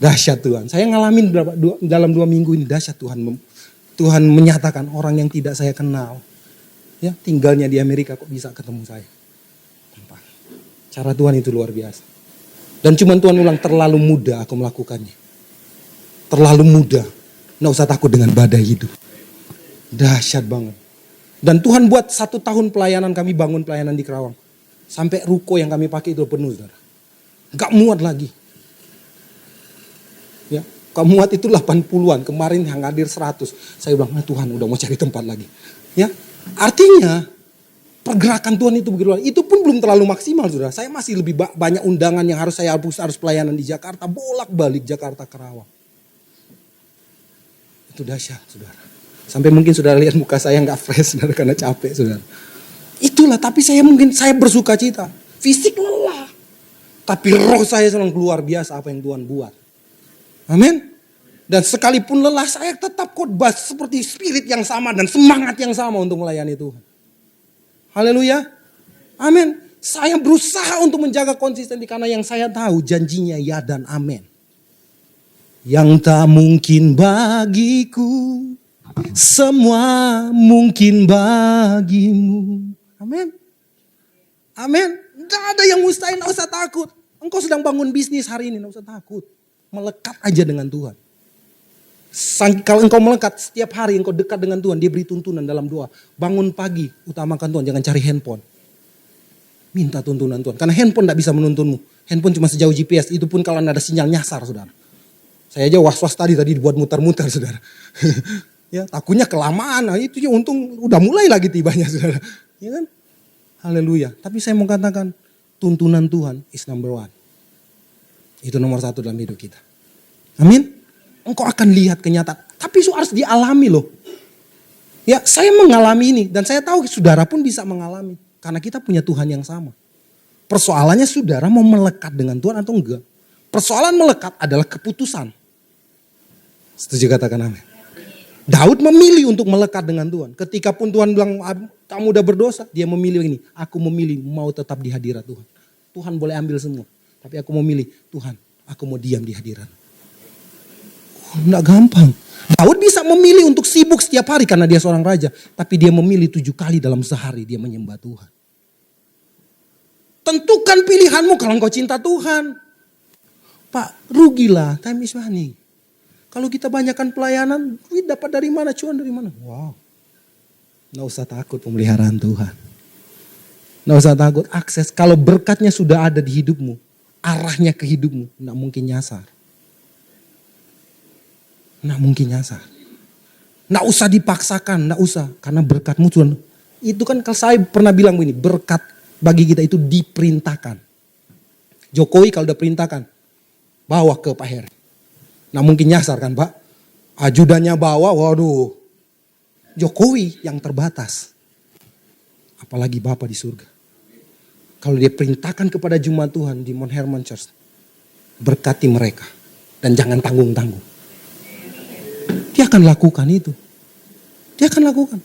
Dahsyat Tuhan. Saya ngalamin dalam 2 minggu ini dahsyat Tuhan. Tuhan menyatakan orang yang tidak saya kenal. Ya, tinggalnya di Amerika kok bisa ketemu saya. Cara Tuhan itu luar biasa. Dan cuman Tuhan ulang terlalu mudah aku melakukannya. Terlalu mudah. Nggak usah takut dengan badai hidup. Dahsyat banget. Dan Tuhan buat 1 tahun pelayanan, kami bangun pelayanan di Kerawang. Sampai ruko yang kami pakai itu penuh, saudara. Gak muat lagi. Ya, gak muat itu 80-an. Kemarin yang hadir 100. Saya bilang, nah Tuhan udah mau cari tempat lagi. Ya, artinya pergerakan Tuhan itu begitu luar. Itu pun belum terlalu maksimal, saudara. Saya masih lebih banyak undangan yang harus saya harus pelayanan di Jakarta. Bolak-balik Jakarta Kerawang. Itu dahsyat, saudara. Sampai mungkin saudara lihat muka saya nggak fresh, saudara, karena capek, saudara. Itulah, tapi saya bersuka cita. Fisik lelah. Tapi roh saya senang, luar biasa apa yang Tuhan buat. Amin. Dan sekalipun lelah, saya tetap khotbah seperti spirit yang sama dan semangat yang sama untuk melayani Tuhan. Haleluya. Amin. Saya berusaha untuk menjaga konsistensi karena yang saya tahu janjinya ya dan amin. Yang tak mungkin bagiku, semua mungkin bagimu. Amin. Amin. Tidak ada yang mustahil, tidak usah takut. Engkau sedang bangun bisnis hari ini, tidak usah takut. Melekat aja dengan Tuhan. Kalau engkau melekat, setiap hari engkau dekat dengan Tuhan, dia beri tuntunan dalam doa. Bangun pagi, utamakan Tuhan, jangan cari handphone. Minta tuntunan Tuhan, karena handphone tidak bisa menuntunmu. Handphone cuma sejauh GPS, itu pun kalau ada sinyal nyasar, saudara. Saya aja was-was tadi dibuat muter-muter, saudara. Ya, takutnya kelamaan, nah itu ya untung udah mulai lagi tibanya, saudara. Ya kan? Haleluya. Tapi saya mau katakan, tuntunan Tuhan is number 1. Itu nomor 1 dalam hidup kita. Amin. Engkau akan lihat kenyataan. Tapi itu harus dialami loh. Ya, saya mengalami ini. Dan saya tahu saudara pun bisa mengalami. Karena kita punya Tuhan yang sama. Persoalannya saudara mau melekat dengan Tuhan atau enggak. Persoalan melekat adalah keputusan. Setuju katakan amin. Daud memilih untuk melekat dengan Tuhan. Ketika pun Tuhan bilang kamu udah berdosa. Dia memilih ini. Aku memilih mau tetap di hadirat Tuhan. Tuhan boleh ambil semua. Tapi aku memilih Tuhan. Aku mau diam di hadirat. Enggak gampang. Daud bisa memilih untuk sibuk setiap hari karena dia seorang raja. Tapi dia memilih 7 kali dalam sehari dia menyembah Tuhan. Tentukan pilihanmu kalau engkau cinta Tuhan. Pak, rugilah, time is money. Kalau kita banyakkan pelayanan, duit dapat dari mana, cuan dari mana? Wow. Nggak usah takut pemeliharaan Tuhan. Nggak usah takut akses. Kalau berkatnya sudah ada di hidupmu, arahnya ke hidupmu, nggak mungkin nyasar. Nggak mungkin nyasar. Nggak usah dipaksakan, nggak usah. Karena berkatmu Tuhan. Itu kan kalau saya pernah bilang begini, berkat bagi kita itu diperintahkan. Jokowi kalau udah perintahkan, bawa ke Pak Heri. Nggak mungkin nyasar kan Pak. Ajudannya bawa, waduh. Jokowi yang terbatas. Apalagi Bapak di surga. Kalau dia perintahkan kepada jemaat Tuhan di Mount Hermon Church, berkati mereka. Dan jangan tanggung-tanggung. Dia akan lakukan itu. Dia akan lakukan.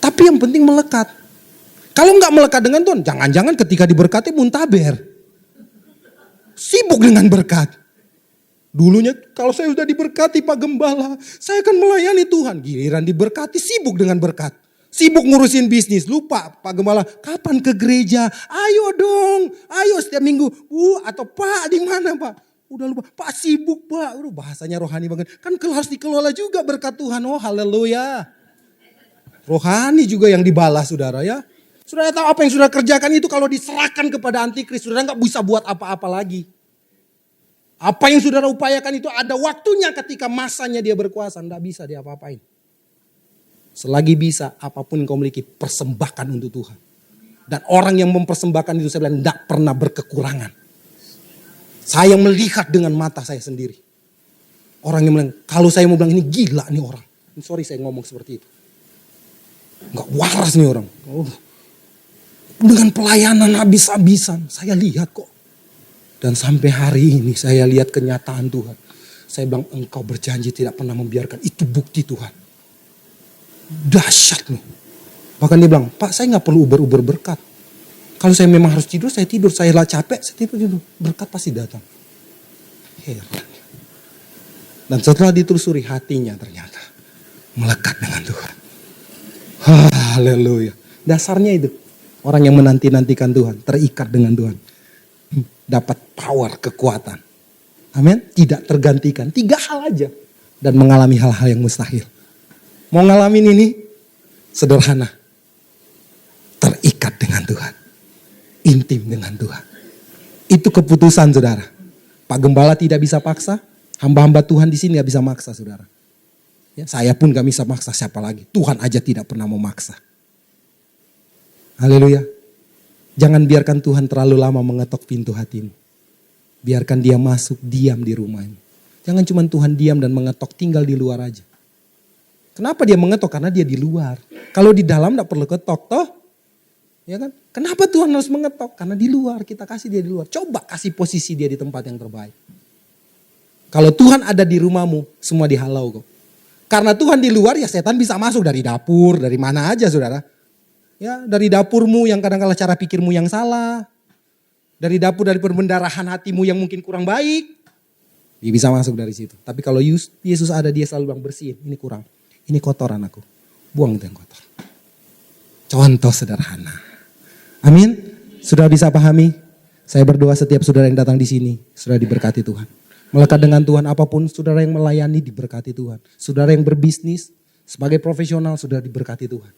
Tapi yang penting melekat. Kalau nggak melekat dengan Tuhan, jangan-jangan ketika diberkati muntaber. Sibuk dengan berkat. Dulunya kalau saya sudah diberkati Pak Gembala, saya akan melayani Tuhan. Giliran diberkati sibuk dengan berkat. Sibuk ngurusin bisnis. Lupa Pak Gembala, kapan ke gereja? Ayo dong, ayo setiap minggu. Atau Pak di mana Pak? Udah lupa, Pak sibuk Pak. Udah bahasanya rohani banget. Kan harus dikelola juga berkat Tuhan. Oh haleluya. Rohani juga yang dibalas saudara ya. Saudara tahu apa yang saudara kerjakan itu kalau diserahkan kepada antikris. Saudara gak bisa buat apa-apa lagi. Apa yang saudara upayakan itu ada waktunya ketika masanya dia berkuasa. Gak bisa dia apa-apain. Selagi bisa apapun yang kau miliki persembahkan untuk Tuhan. Dan orang yang mempersembahkan itu saya bilang gak pernah berkekurangan. Saya melihat dengan mata saya sendiri. Orang yang bilang, kalau saya mau bilang ini gila nih orang. Sorry saya ngomong seperti itu. Enggak waras nih orang. Oh. Dengan pelayanan habis-habisan. Saya lihat kok. Dan sampai hari ini saya lihat kenyataan Tuhan. Saya bilang engkau berjanji tidak pernah membiarkan. Itu bukti Tuhan. Dahsyat nih. Bahkan dia bilang, Pak saya gak perlu uber-uber berkat. Kalau saya memang harus tidur, saya tidur. Saya lah capek, saya tidur. Berkat pasti datang. Heran. Dan setelah ditelusuri hatinya ternyata melekat dengan Tuhan. Haleluya. Dasarnya itu. Orang yang menanti-nantikan Tuhan, terikat dengan Tuhan. Dapat power, kekuatan. Amin. Tidak tergantikan. 3 hal aja. dan mengalami hal-hal yang mustahil. Mau ngalamin ini sederhana. Terikat dengan Tuhan. Intim dengan Tuhan. Itu keputusan saudara. Pak Gembala tidak bisa paksa. Hamba-hamba Tuhan di sini gak bisa maksa saudara. Ya, saya pun gak bisa maksa, siapa lagi. Tuhan aja tidak pernah memaksa. Haleluya. Jangan biarkan Tuhan terlalu lama mengetok pintu hatimu. Biarkan dia masuk diam di rumahmu. Jangan cuma Tuhan diam dan mengetok tinggal di luar aja. Kenapa dia mengetok? Karena dia di luar. Kalau di dalam gak perlu ketok toh. Ya kan? Kenapa Tuhan harus mengetok? Karena di luar, kita kasih dia di luar. Coba kasih posisi dia di tempat yang terbaik. Kalau Tuhan ada di rumahmu, semua dihalau kok. Karena Tuhan di luar ya setan bisa masuk dari dapur, dari mana aja saudara. Ya, dari dapurmu yang kadang-kala cara pikirmu yang salah. Dari dapur, dari perbendarahan hatimu yang mungkin kurang baik. Dia bisa masuk dari situ. Tapi kalau Yesus ada, dia selalu bilang bersihin. Ini kurang, ini kotoran aku. Buang itu yang kotor. Contoh sederhana. Amin. Sudah bisa pahami? Saya berdoa setiap saudara yang datang di sini, sudah diberkati Tuhan. Melekat dengan Tuhan, apapun saudara yang melayani diberkati Tuhan. Saudara yang berbisnis sebagai profesional sudah diberkati Tuhan.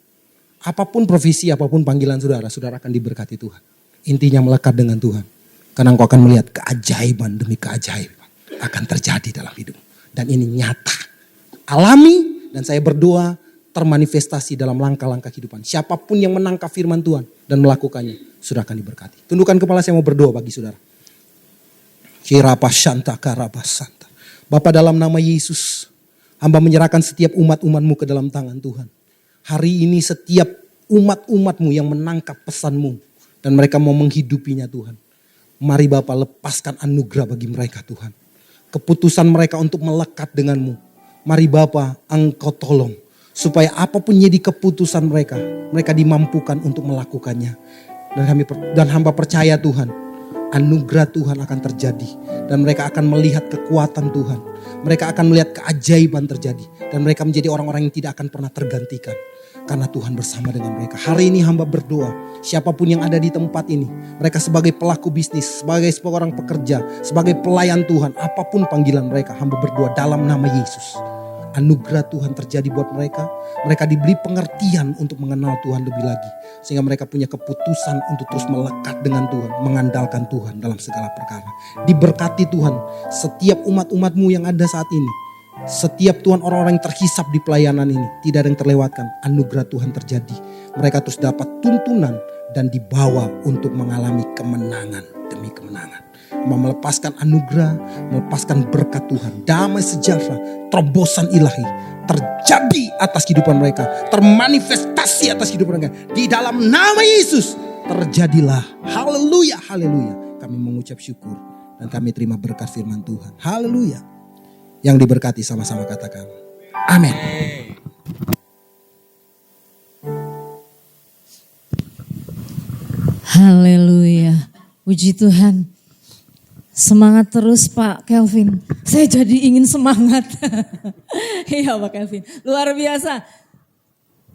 Apapun profesi, apapun panggilan saudara, saudara akan diberkati Tuhan. Intinya melekat dengan Tuhan. Karena engkau akan melihat keajaiban demi keajaiban akan terjadi dalam hidup. Dan ini nyata. Alami, dan saya berdoa termanifestasi dalam langkah-langkah kehidupan. Siapapun yang menangkap firman Tuhan dan melakukannya, sudah akan diberkati. Tundukkan kepala, saya mau berdoa bagi saudara. Bapa, dalam nama Yesus, hamba menyerahkan setiap umat-umatmu ke dalam tangan Tuhan. Hari ini setiap umat-umatmu yang menangkap pesanmu dan mereka mau menghidupinya Tuhan. Mari Bapa, lepaskan anugerah bagi mereka Tuhan. Keputusan mereka untuk melekat denganmu. Mari Bapa, Engkau tolong supaya apapun jadi keputusan mereka, mereka dimampukan untuk melakukannya. Dan hamba percaya Tuhan, anugerah Tuhan akan terjadi. Dan mereka akan melihat kekuatan Tuhan. Mereka akan melihat keajaiban terjadi. Dan mereka menjadi orang-orang yang tidak akan pernah tergantikan. Karena Tuhan bersama dengan mereka. Hari ini hamba berdoa, siapapun yang ada di tempat ini, mereka sebagai pelaku bisnis, sebagai orang pekerja, sebagai pelayan Tuhan, apapun panggilan mereka, hamba berdoa dalam nama Yesus. Anugerah Tuhan terjadi buat mereka. Mereka diberi pengertian untuk mengenal Tuhan lebih lagi. Sehingga mereka punya keputusan untuk terus melekat dengan Tuhan. Mengandalkan Tuhan dalam segala perkara. Diberkati Tuhan setiap umat-umatmu yang ada saat ini. Setiap Tuhan orang-orang yang terhisap di pelayanan ini. Tidak ada yang terlewatkan. Anugerah Tuhan terjadi. Mereka terus dapat tuntunan dan dibawa untuk mengalami kemenangan demi kemenangan. Melepaskan anugerah, melepaskan berkat Tuhan, damai sejahtera, terobosan ilahi terjadi atas kehidupan mereka, termanifestasi atas kehidupan mereka. Di dalam nama Yesus terjadilah. Haleluya, haleluya. Kami mengucap syukur dan kami terima berkat firman Tuhan. Haleluya. Yang diberkati sama-sama katakan amin. Haleluya. Puji Tuhan. Semangat terus Pak Kelvin. Saya jadi ingin semangat. Iya Pak Kelvin. Luar biasa.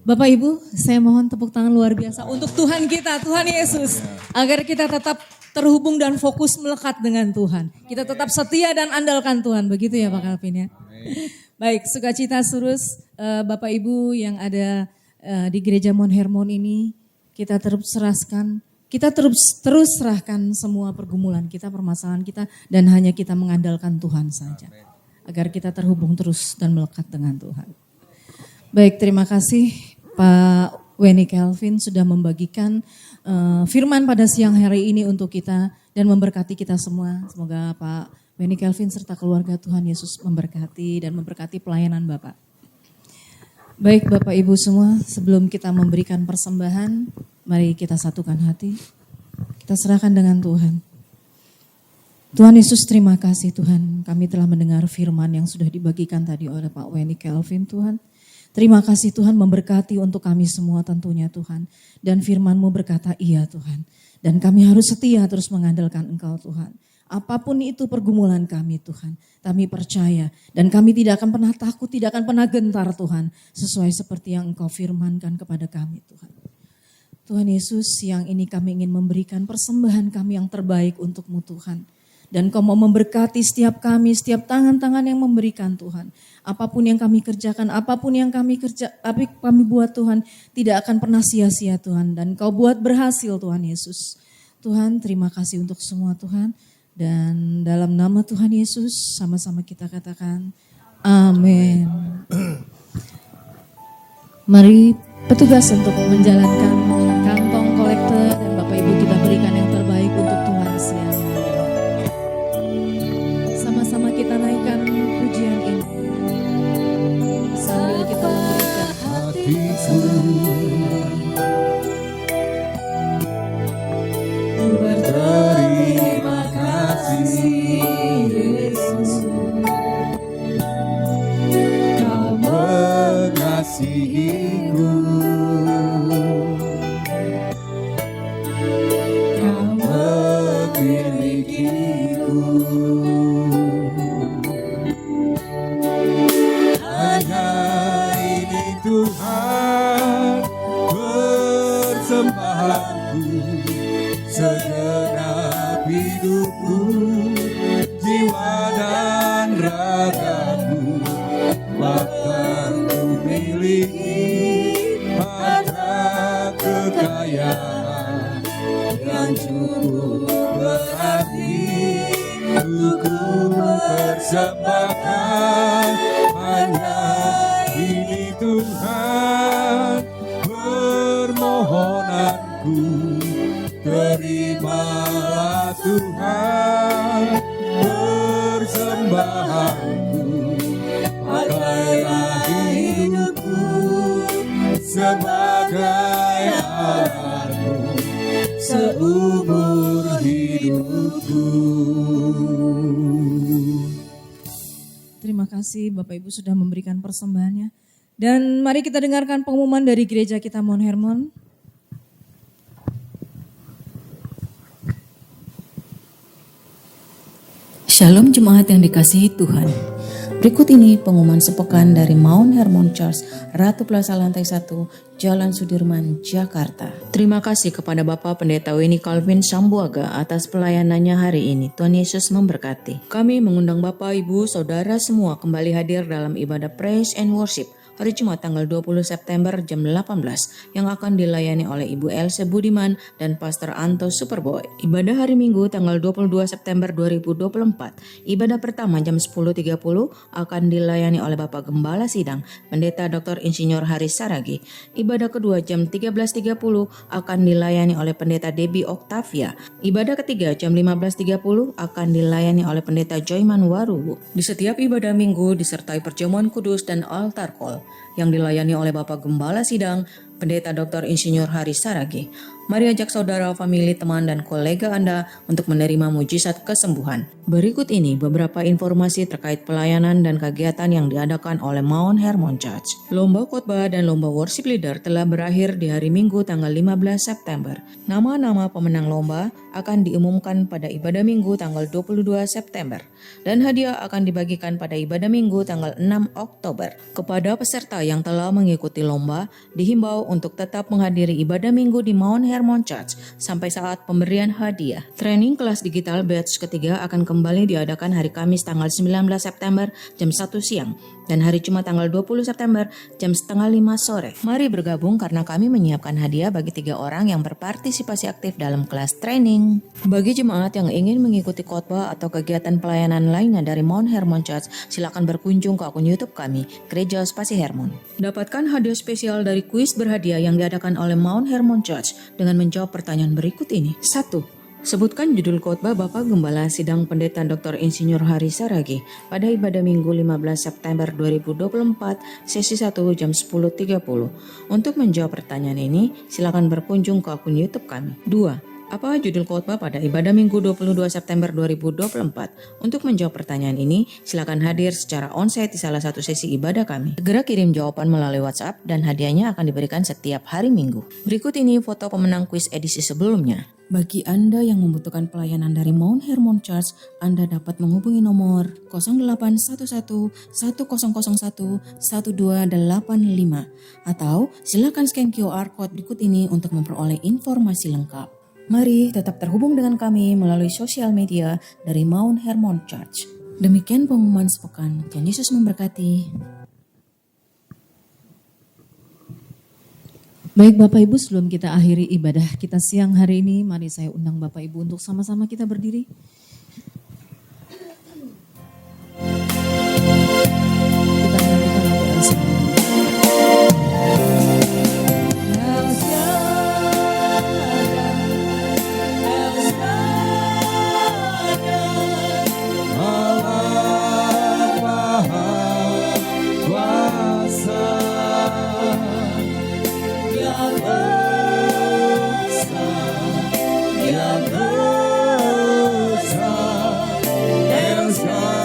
Bapak Ibu, saya mohon tepuk tangan luar biasa untuk Tuhan kita, Tuhan Yesus. Agar kita tetap terhubung dan fokus melekat dengan Tuhan. Kita tetap setia dan andalkan Tuhan. Begitu ya Pak Kelvin ya. Baik, sukacita terus Bapak Ibu yang ada di Gereja Mount Hermon ini. Kita terus serahkan. Kita terus serahkan semua pergumulan kita, permasalahan kita, dan hanya kita mengandalkan Tuhan saja. Agar kita terhubung terus dan melekat dengan Tuhan. Baik, terima kasih Pak Wenny Kelvin sudah membagikan firman pada siang hari ini untuk kita dan memberkati kita semua. Semoga Pak Wenny Kelvin serta keluarga Tuhan Yesus memberkati dan memberkati pelayanan Bapak. Baik Bapak Ibu semua, sebelum kita memberikan persembahan, mari kita satukan hati, kita serahkan dengan Tuhan. Tuhan Yesus, terima kasih Tuhan, kami telah mendengar firman yang sudah dibagikan tadi oleh Pak Wenny Kelvin Tuhan. Terima kasih Tuhan memberkati untuk kami semua tentunya Tuhan. Dan firman-Mu berkata iya Tuhan. Dan kami harus setia terus mengandalkan Engkau Tuhan. Apapun itu pergumulan kami Tuhan, kami percaya dan kami tidak akan pernah takut, tidak akan pernah gentar Tuhan. Sesuai seperti yang Engkau firmankan kepada kami Tuhan. Tuhan Yesus, siang ini kami ingin memberikan persembahan kami yang terbaik untuk-Mu Tuhan. Dan Kau mau memberkati setiap kami, setiap tangan-tangan yang memberikan Tuhan. Apapun yang kami kerjakan, apapun yang kami buat Tuhan, tidak akan pernah sia-sia Tuhan. Dan Kau buat berhasil Tuhan Yesus. Tuhan, terima kasih untuk semua Tuhan. Dan dalam nama Tuhan Yesus, sama-sama kita katakan, amin. Mari petugas untuk menjalankan kantong kolektor dan Bapak Ibu kita berikan yang terbaik untuk Tuhan siang hari. Sama-sama kita naikkan pujian ini sambil kita memberikan hatiku berterima kasih Yesus, Kau mengasihiku, Kau memilikiku. Hanya ini Tuhan persembahanku, segenap hidupku, jiwa dan ragaku, bahkan ku miliki harta kekayaan yang cukup berarti untuk ku persembahkan. Hanya ini Tuhan permohonanku, terimalah Tuhan persembahanku, pakailah hidupku sebagai alatmu seumur hidupku. Terima kasih Bapak Ibu sudah memberikan persembahannya. Dan mari kita dengarkan pengumuman dari gereja kita Mount Hermon. Shalom jemaat yang dikasihi Tuhan. Berikut ini pengumuman sepekan dari Mount Hermon Church, Ratu Plaza Lantai 1, Jalan Sudirman, Jakarta. Terima kasih kepada Bapak Pendeta Winnie Calvin Sambuaga atas pelayanannya hari ini. Tuhan Yesus memberkati. Kami mengundang Bapak, Ibu, Saudara semua kembali hadir dalam ibadah Praise and Worship hari Jumat tanggal 20 September jam 18 yang akan dilayani oleh Ibu Else Budiman dan Pastor Anto Superboy. Ibadah hari Minggu tanggal 22 September 2024, ibadah pertama jam 10.30 akan dilayani oleh Bapak Gembala Sidang Pendeta Dr. Insinyur Haris Saragi. Ibadah kedua jam 13.30 akan dilayani oleh Pendeta Debbie Octavia. Ibadah ketiga jam 15.30 akan dilayani oleh Pendeta Joyman Warubu. Di setiap ibadah minggu disertai perjamuan kudus dan altar call yang dilayani oleh Bapak Gembala Sidang Pendeta Dr. Insinyur Haris Saragi. Mari ajak saudara, famili, teman, dan kolega Anda untuk menerima mujizat kesembuhan. Berikut ini beberapa informasi terkait pelayanan dan kegiatan yang diadakan oleh Mount Hermon Church. Lomba khotbah dan lomba worship leader telah berakhir di hari Minggu tanggal 15 September. Nama-nama pemenang lomba akan diumumkan pada ibadah Minggu tanggal 22 September. Dan hadiah akan dibagikan pada ibadah Minggu tanggal 6 Oktober. Kepada peserta yang telah mengikuti lomba, dihimbau untuk tetap menghadiri ibadah Minggu di Mount Hermon Church sampai saat pemberian hadiah. Training kelas digital batch ketiga akan kembali diadakan hari Kamis tanggal 19 September jam 1 siang dan hari Jumat tanggal 20 September jam 4:30 sore. Mari bergabung karena kami menyiapkan hadiah bagi 3 orang yang berpartisipasi aktif dalam kelas training. Bagi jemaat yang ingin mengikuti khotbah atau kegiatan pelayanan lainnya dari Mount Hermon Church, silakan berkunjung ke akun YouTube kami, Gereja Spasi Hermon. Dapatkan hadiah spesial dari kuis berhadiah yang diadakan oleh Mount Hermon Church dengan menjawab pertanyaan berikut ini. 1. Sebutkan judul khotbah Bapak Gembala Sidang Pendeta Dr. Insinyur Haris Saragi pada ibadah Minggu 15 September 2024 sesi 1 jam 10.30. Untuk menjawab pertanyaan ini, silakan berkunjung ke akun YouTube kami. 2. Apa judul khotbah pada ibadah Minggu 22 September 2024? Untuk menjawab pertanyaan ini, silakan hadir secara onsite di salah satu sesi ibadah kami. Segera kirim jawaban melalui WhatsApp dan hadiahnya akan diberikan setiap hari Minggu. Berikut ini foto pemenang kuis edisi sebelumnya. Bagi Anda yang membutuhkan pelayanan dari Mount Hermon Church, Anda dapat menghubungi nomor 0811 1001 1285 atau silakan scan QR code berikut ini untuk memperoleh informasi lengkap. Mari tetap terhubung dengan kami melalui sosial media dari Mount Hermon Church. Demikian pengumuman sepekan. Tuhan Yesus memberkati. Baik Bapak Ibu, sebelum kita akhiri ibadah kita siang hari ini, mari saya undang Bapak Ibu untuk sama-sama kita berdiri. Kita nyanyikan lagu Elsa.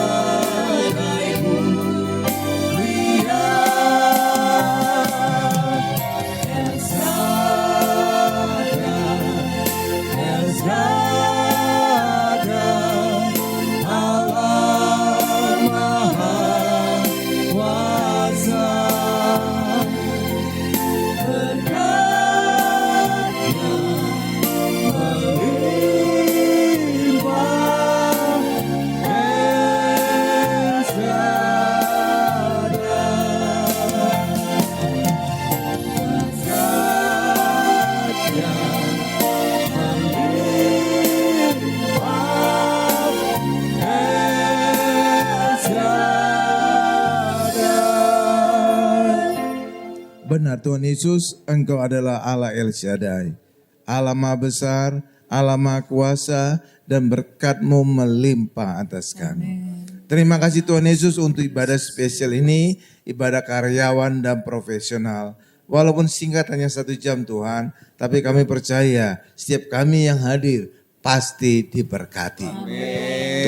Benar Tuhan Yesus, Engkau adalah Allah El Shaddai, Allah Maha Besar, Allah Maha Kuasa, dan berkat-Mu melimpah atas kami. Terima kasih Tuhan Yesus untuk ibadah spesial ini, ibadah karyawan dan profesional. Walaupun singkat hanya 1 jam Tuhan, tapi kami percaya setiap kami yang hadir pasti diberkati.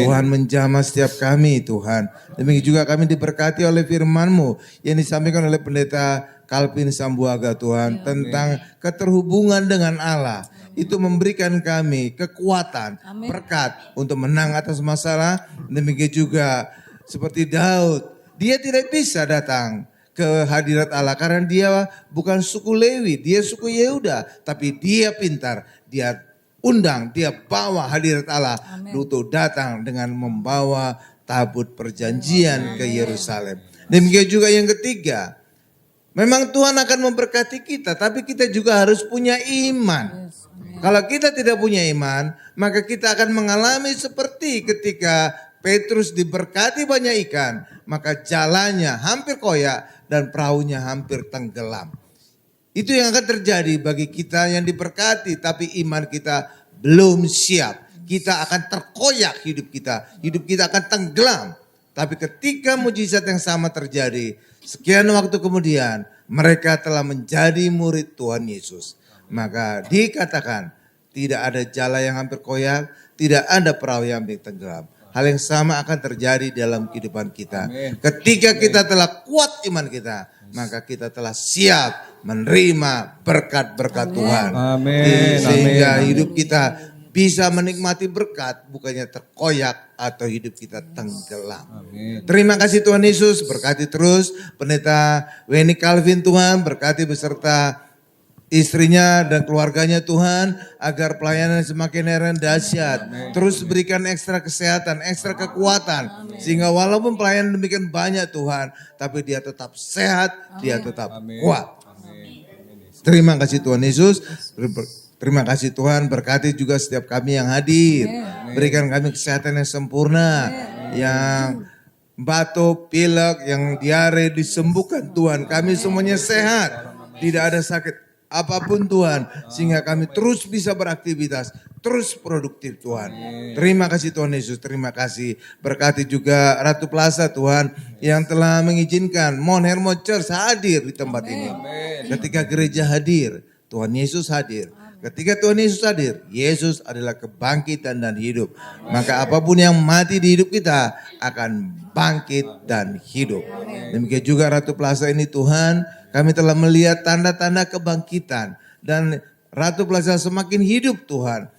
Tuhan menjamah setiap kami Tuhan. Demikian juga kami diberkati oleh firman-Mu yang disampaikan oleh Pendeta Calvin Sambuaga Tuhan tentang keterhubungan dengan Allah. Itu memberikan kami kekuatan, berkat untuk menang atas masalah. Demikian juga seperti Daud, dia tidak bisa datang ke hadirat Allah karena dia bukan suku Lewi, dia suku Yehuda, tapi dia pintar, dia undang, dia bawa hadirat Allah untuk datang dengan membawa tabut perjanjian ke Yerusalem. Demikian juga yang ketiga, memang Tuhan akan memberkati kita, tapi kita juga harus punya iman. Kalau kita tidak punya iman, maka kita akan mengalami seperti ketika Petrus diberkati banyak ikan, maka jalannya hampir koyak dan perahunya hampir tenggelam. Itu yang akan terjadi bagi kita yang diberkati, tapi iman kita belum siap. Kita akan terkoyak hidup kita akan tenggelam. Tapi ketika mujizat yang sama terjadi, sekian waktu kemudian mereka telah menjadi murid Tuhan Yesus. Maka dikatakan tidak ada jala yang hampir koyak, tidak ada perahu yang hampir tenggelam. Hal yang sama akan terjadi dalam kehidupan kita. Ketika kita telah kuat iman kita, maka kita telah siap menerima berkat-berkat Tuhan. Sehingga hidup kita bisa menikmati berkat, bukannya terkoyak atau hidup kita tenggelam. Terima kasih Tuhan Yesus, berkati terus Pendeta Weni Calvin Tuhan, berkati beserta istrinya dan keluarganya Tuhan, agar pelayanan semakin heran dahsyat. Terus berikan ekstra kesehatan, ekstra kekuatan, sehingga walaupun pelayanan demikian banyak Tuhan, tapi dia tetap sehat, dia tetap kuat. Terima kasih Tuhan Yesus. Terima kasih Tuhan, berkati juga setiap kami yang hadir. Berikan kami kesehatan yang sempurna, yang batuk, pilek, yang diare disembuhkan Tuhan. Kami semuanya sehat, tidak ada sakit apapun Tuhan, sehingga kami terus bisa beraktivitas, terus produktif Tuhan. Terima kasih Tuhan Yesus, terima kasih. Berkati juga Ratu Plaza Tuhan yang telah mengizinkan Mount Hermon Church hadir di tempat ini. Ketika gereja hadir, Tuhan Yesus hadir. Ketika Tuhan Yesus hadir, Yesus adalah kebangkitan dan hidup. Maka apapun yang mati di hidup kita akan bangkit dan hidup. Demikian juga Ratu Plaza ini Tuhan, kami telah melihat tanda-tanda kebangkitan. Dan Ratu Plaza semakin hidup Tuhan.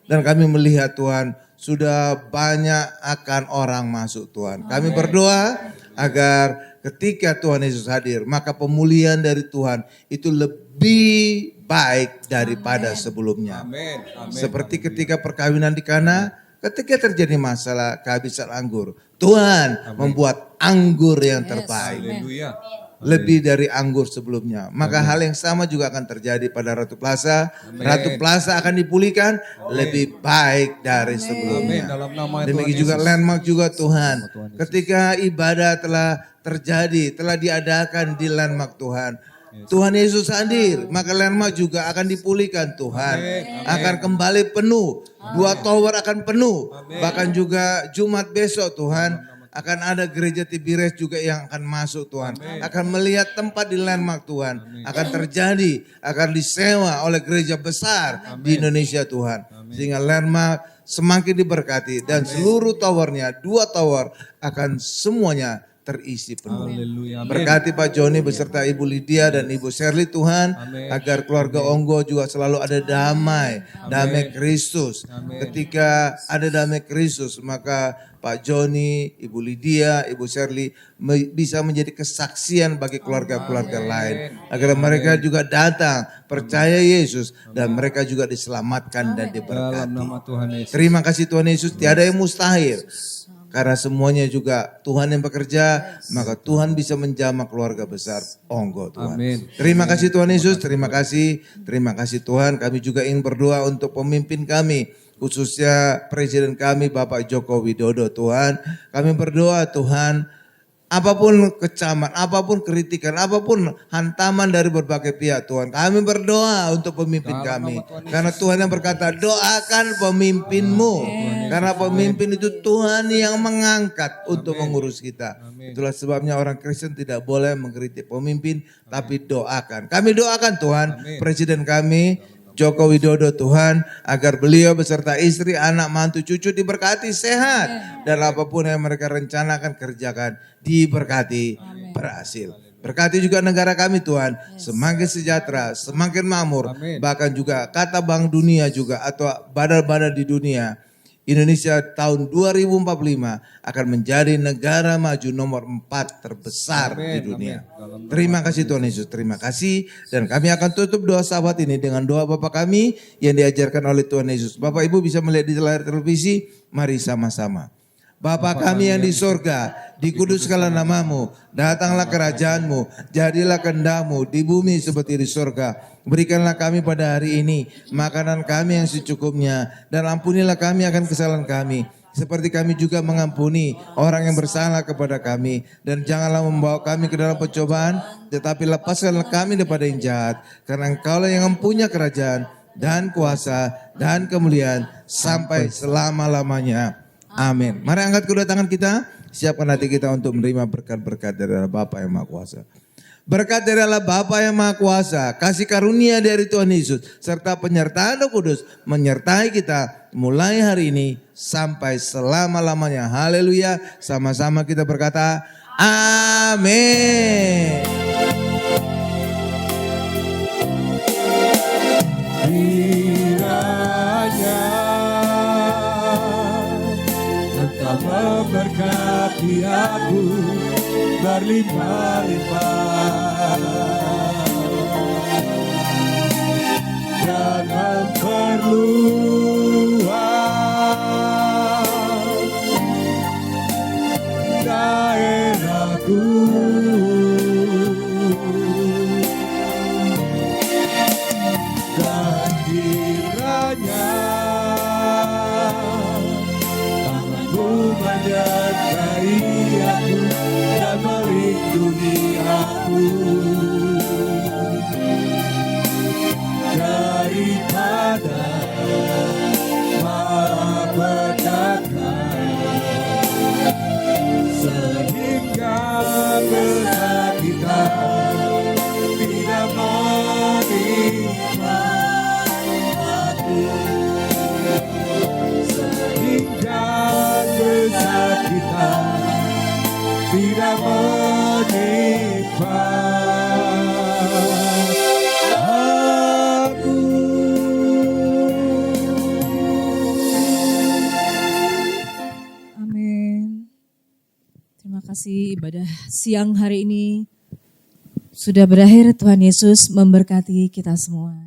Dan kami melihat Tuhan, sudah banyak akan orang masuk Tuhan. Kami berdoa agar ketika Tuhan Yesus hadir, maka pemulihan dari Tuhan itu lebih baik daripada sebelumnya. Seperti ketika perkawinan di Kana, ketika terjadi masalah kehabisan anggur, Tuhan membuat anggur yang terbaik. Lebih dari anggur sebelumnya. Maka hal yang sama juga akan terjadi pada Ratu Plaza. Ratu Plaza akan dipulihkan lebih baik dari sebelumnya. Demikian juga Landmark juga Tuhan. Ketika ibadah telah terjadi, telah diadakan di Landmark Tuhan. Tuhan Yesus hadir, maka Landmark juga akan dipulihkan Tuhan. Akan kembali penuh. 2 tower akan penuh. Bahkan juga Jumat besok Tuhan. Akan ada gereja Tibires juga yang akan masuk Tuhan. Akan melihat tempat di Landmark Tuhan. Akan terjadi, akan disewa oleh gereja besar di Indonesia Tuhan. Sehingga Landmark semakin diberkati dan seluruh towernya, 2 tower akan semuanya terisi penuh. Berkati Pak Joni beserta Ibu Lydia dan Ibu Shirley Tuhan. Agar keluarga Onggo juga selalu ada damai. Damai Kristus. Ketika ada damai Kristus maka Pak Joni, Ibu Lydia, Ibu Shirley bisa menjadi kesaksian bagi keluarga-keluarga lain. Agar mereka juga datang, percaya Yesus dan mereka juga diselamatkan dan diberkati. Terima kasih Tuhan Yesus, tiada yang mustahil. Karena semuanya juga Tuhan yang bekerja, maka Tuhan bisa menjamah keluarga besar Onggo Tuhan. Terima kasih Tuhan Yesus, terima kasih Tuhan. Kami juga ingin berdoa untuk pemimpin kami, khususnya Presiden kami Bapak Joko Widodo Tuhan. Kami berdoa Tuhan, apapun kecaman, apapun kritikan, apapun hantaman dari berbagai pihak Tuhan. Kami berdoa untuk pemimpin kami. Karena Tuhan yang berkata, doakan pemimpinmu. Karena pemimpin itu Tuhan yang mengangkat untuk mengurus kita. Itulah sebabnya orang Kristen tidak boleh mengkritik pemimpin, tapi doakan. Kami doakan Tuhan, Presiden kami Joko Widodo Tuhan, agar beliau beserta istri, anak, mantu, cucu diberkati sehat. Dan apapun yang mereka rencanakan kerjakan, diberkati berhasil. Berkati juga negara kami Tuhan, semakin sejahtera, semakin makmur. Bahkan juga kata Bank Dunia juga atau badan-badan di dunia, Indonesia tahun 2045 akan menjadi negara maju nomor 4 terbesar di dunia. Terima kasih Tuhan Yesus, terima kasih. Dan kami akan tutup doa sahabat ini dengan doa Bapa kami yang diajarkan oleh Tuhan Yesus. Bapak Ibu bisa melihat di layar televisi, mari sama-sama. Bapa kami yang di sorga, dikuduskanlah namamu, datanglah kerajaanmu, jadilah kehendakmu di bumi seperti di sorga. Berikanlah kami pada hari ini makanan kami yang secukupnya, dan ampunilah kami akan kesalahan kami, seperti kami juga mengampuni orang yang bersalah kepada kami. Dan janganlah membawa kami ke dalam pencobaan, tetapi lepaskanlah kami daripada yang jahat. Karena Engkaulah yang mempunyai kerajaan dan kuasa dan kemuliaan sampai selama-lamanya. Amin. Mari angkat kedua tangan kita, siapkan hati kita untuk menerima berkat-berkat dari Allah Bapa yang Maha Kuasa. Berkat dari Allah Bapa yang Maha Kuasa, kasih karunia dari Tuhan Yesus, serta penyertaan Roh Kudus menyertai kita mulai hari ini sampai selama-lamanya. Haleluya. Sama-sama kita berkata, amin. Memberkati aku berlimpah-limpah dan memperluas daerahku. Dan kiranya menyertai aku dan melindungi aku daripada malapetaka, sehingga kesakitan tidak menimpa aku, sehingga kesakitan tidak menimpa aku. Amin. Terima kasih ibadah siang hari ini sudah berakhir. Tuhan Yesus memberkati kita semua.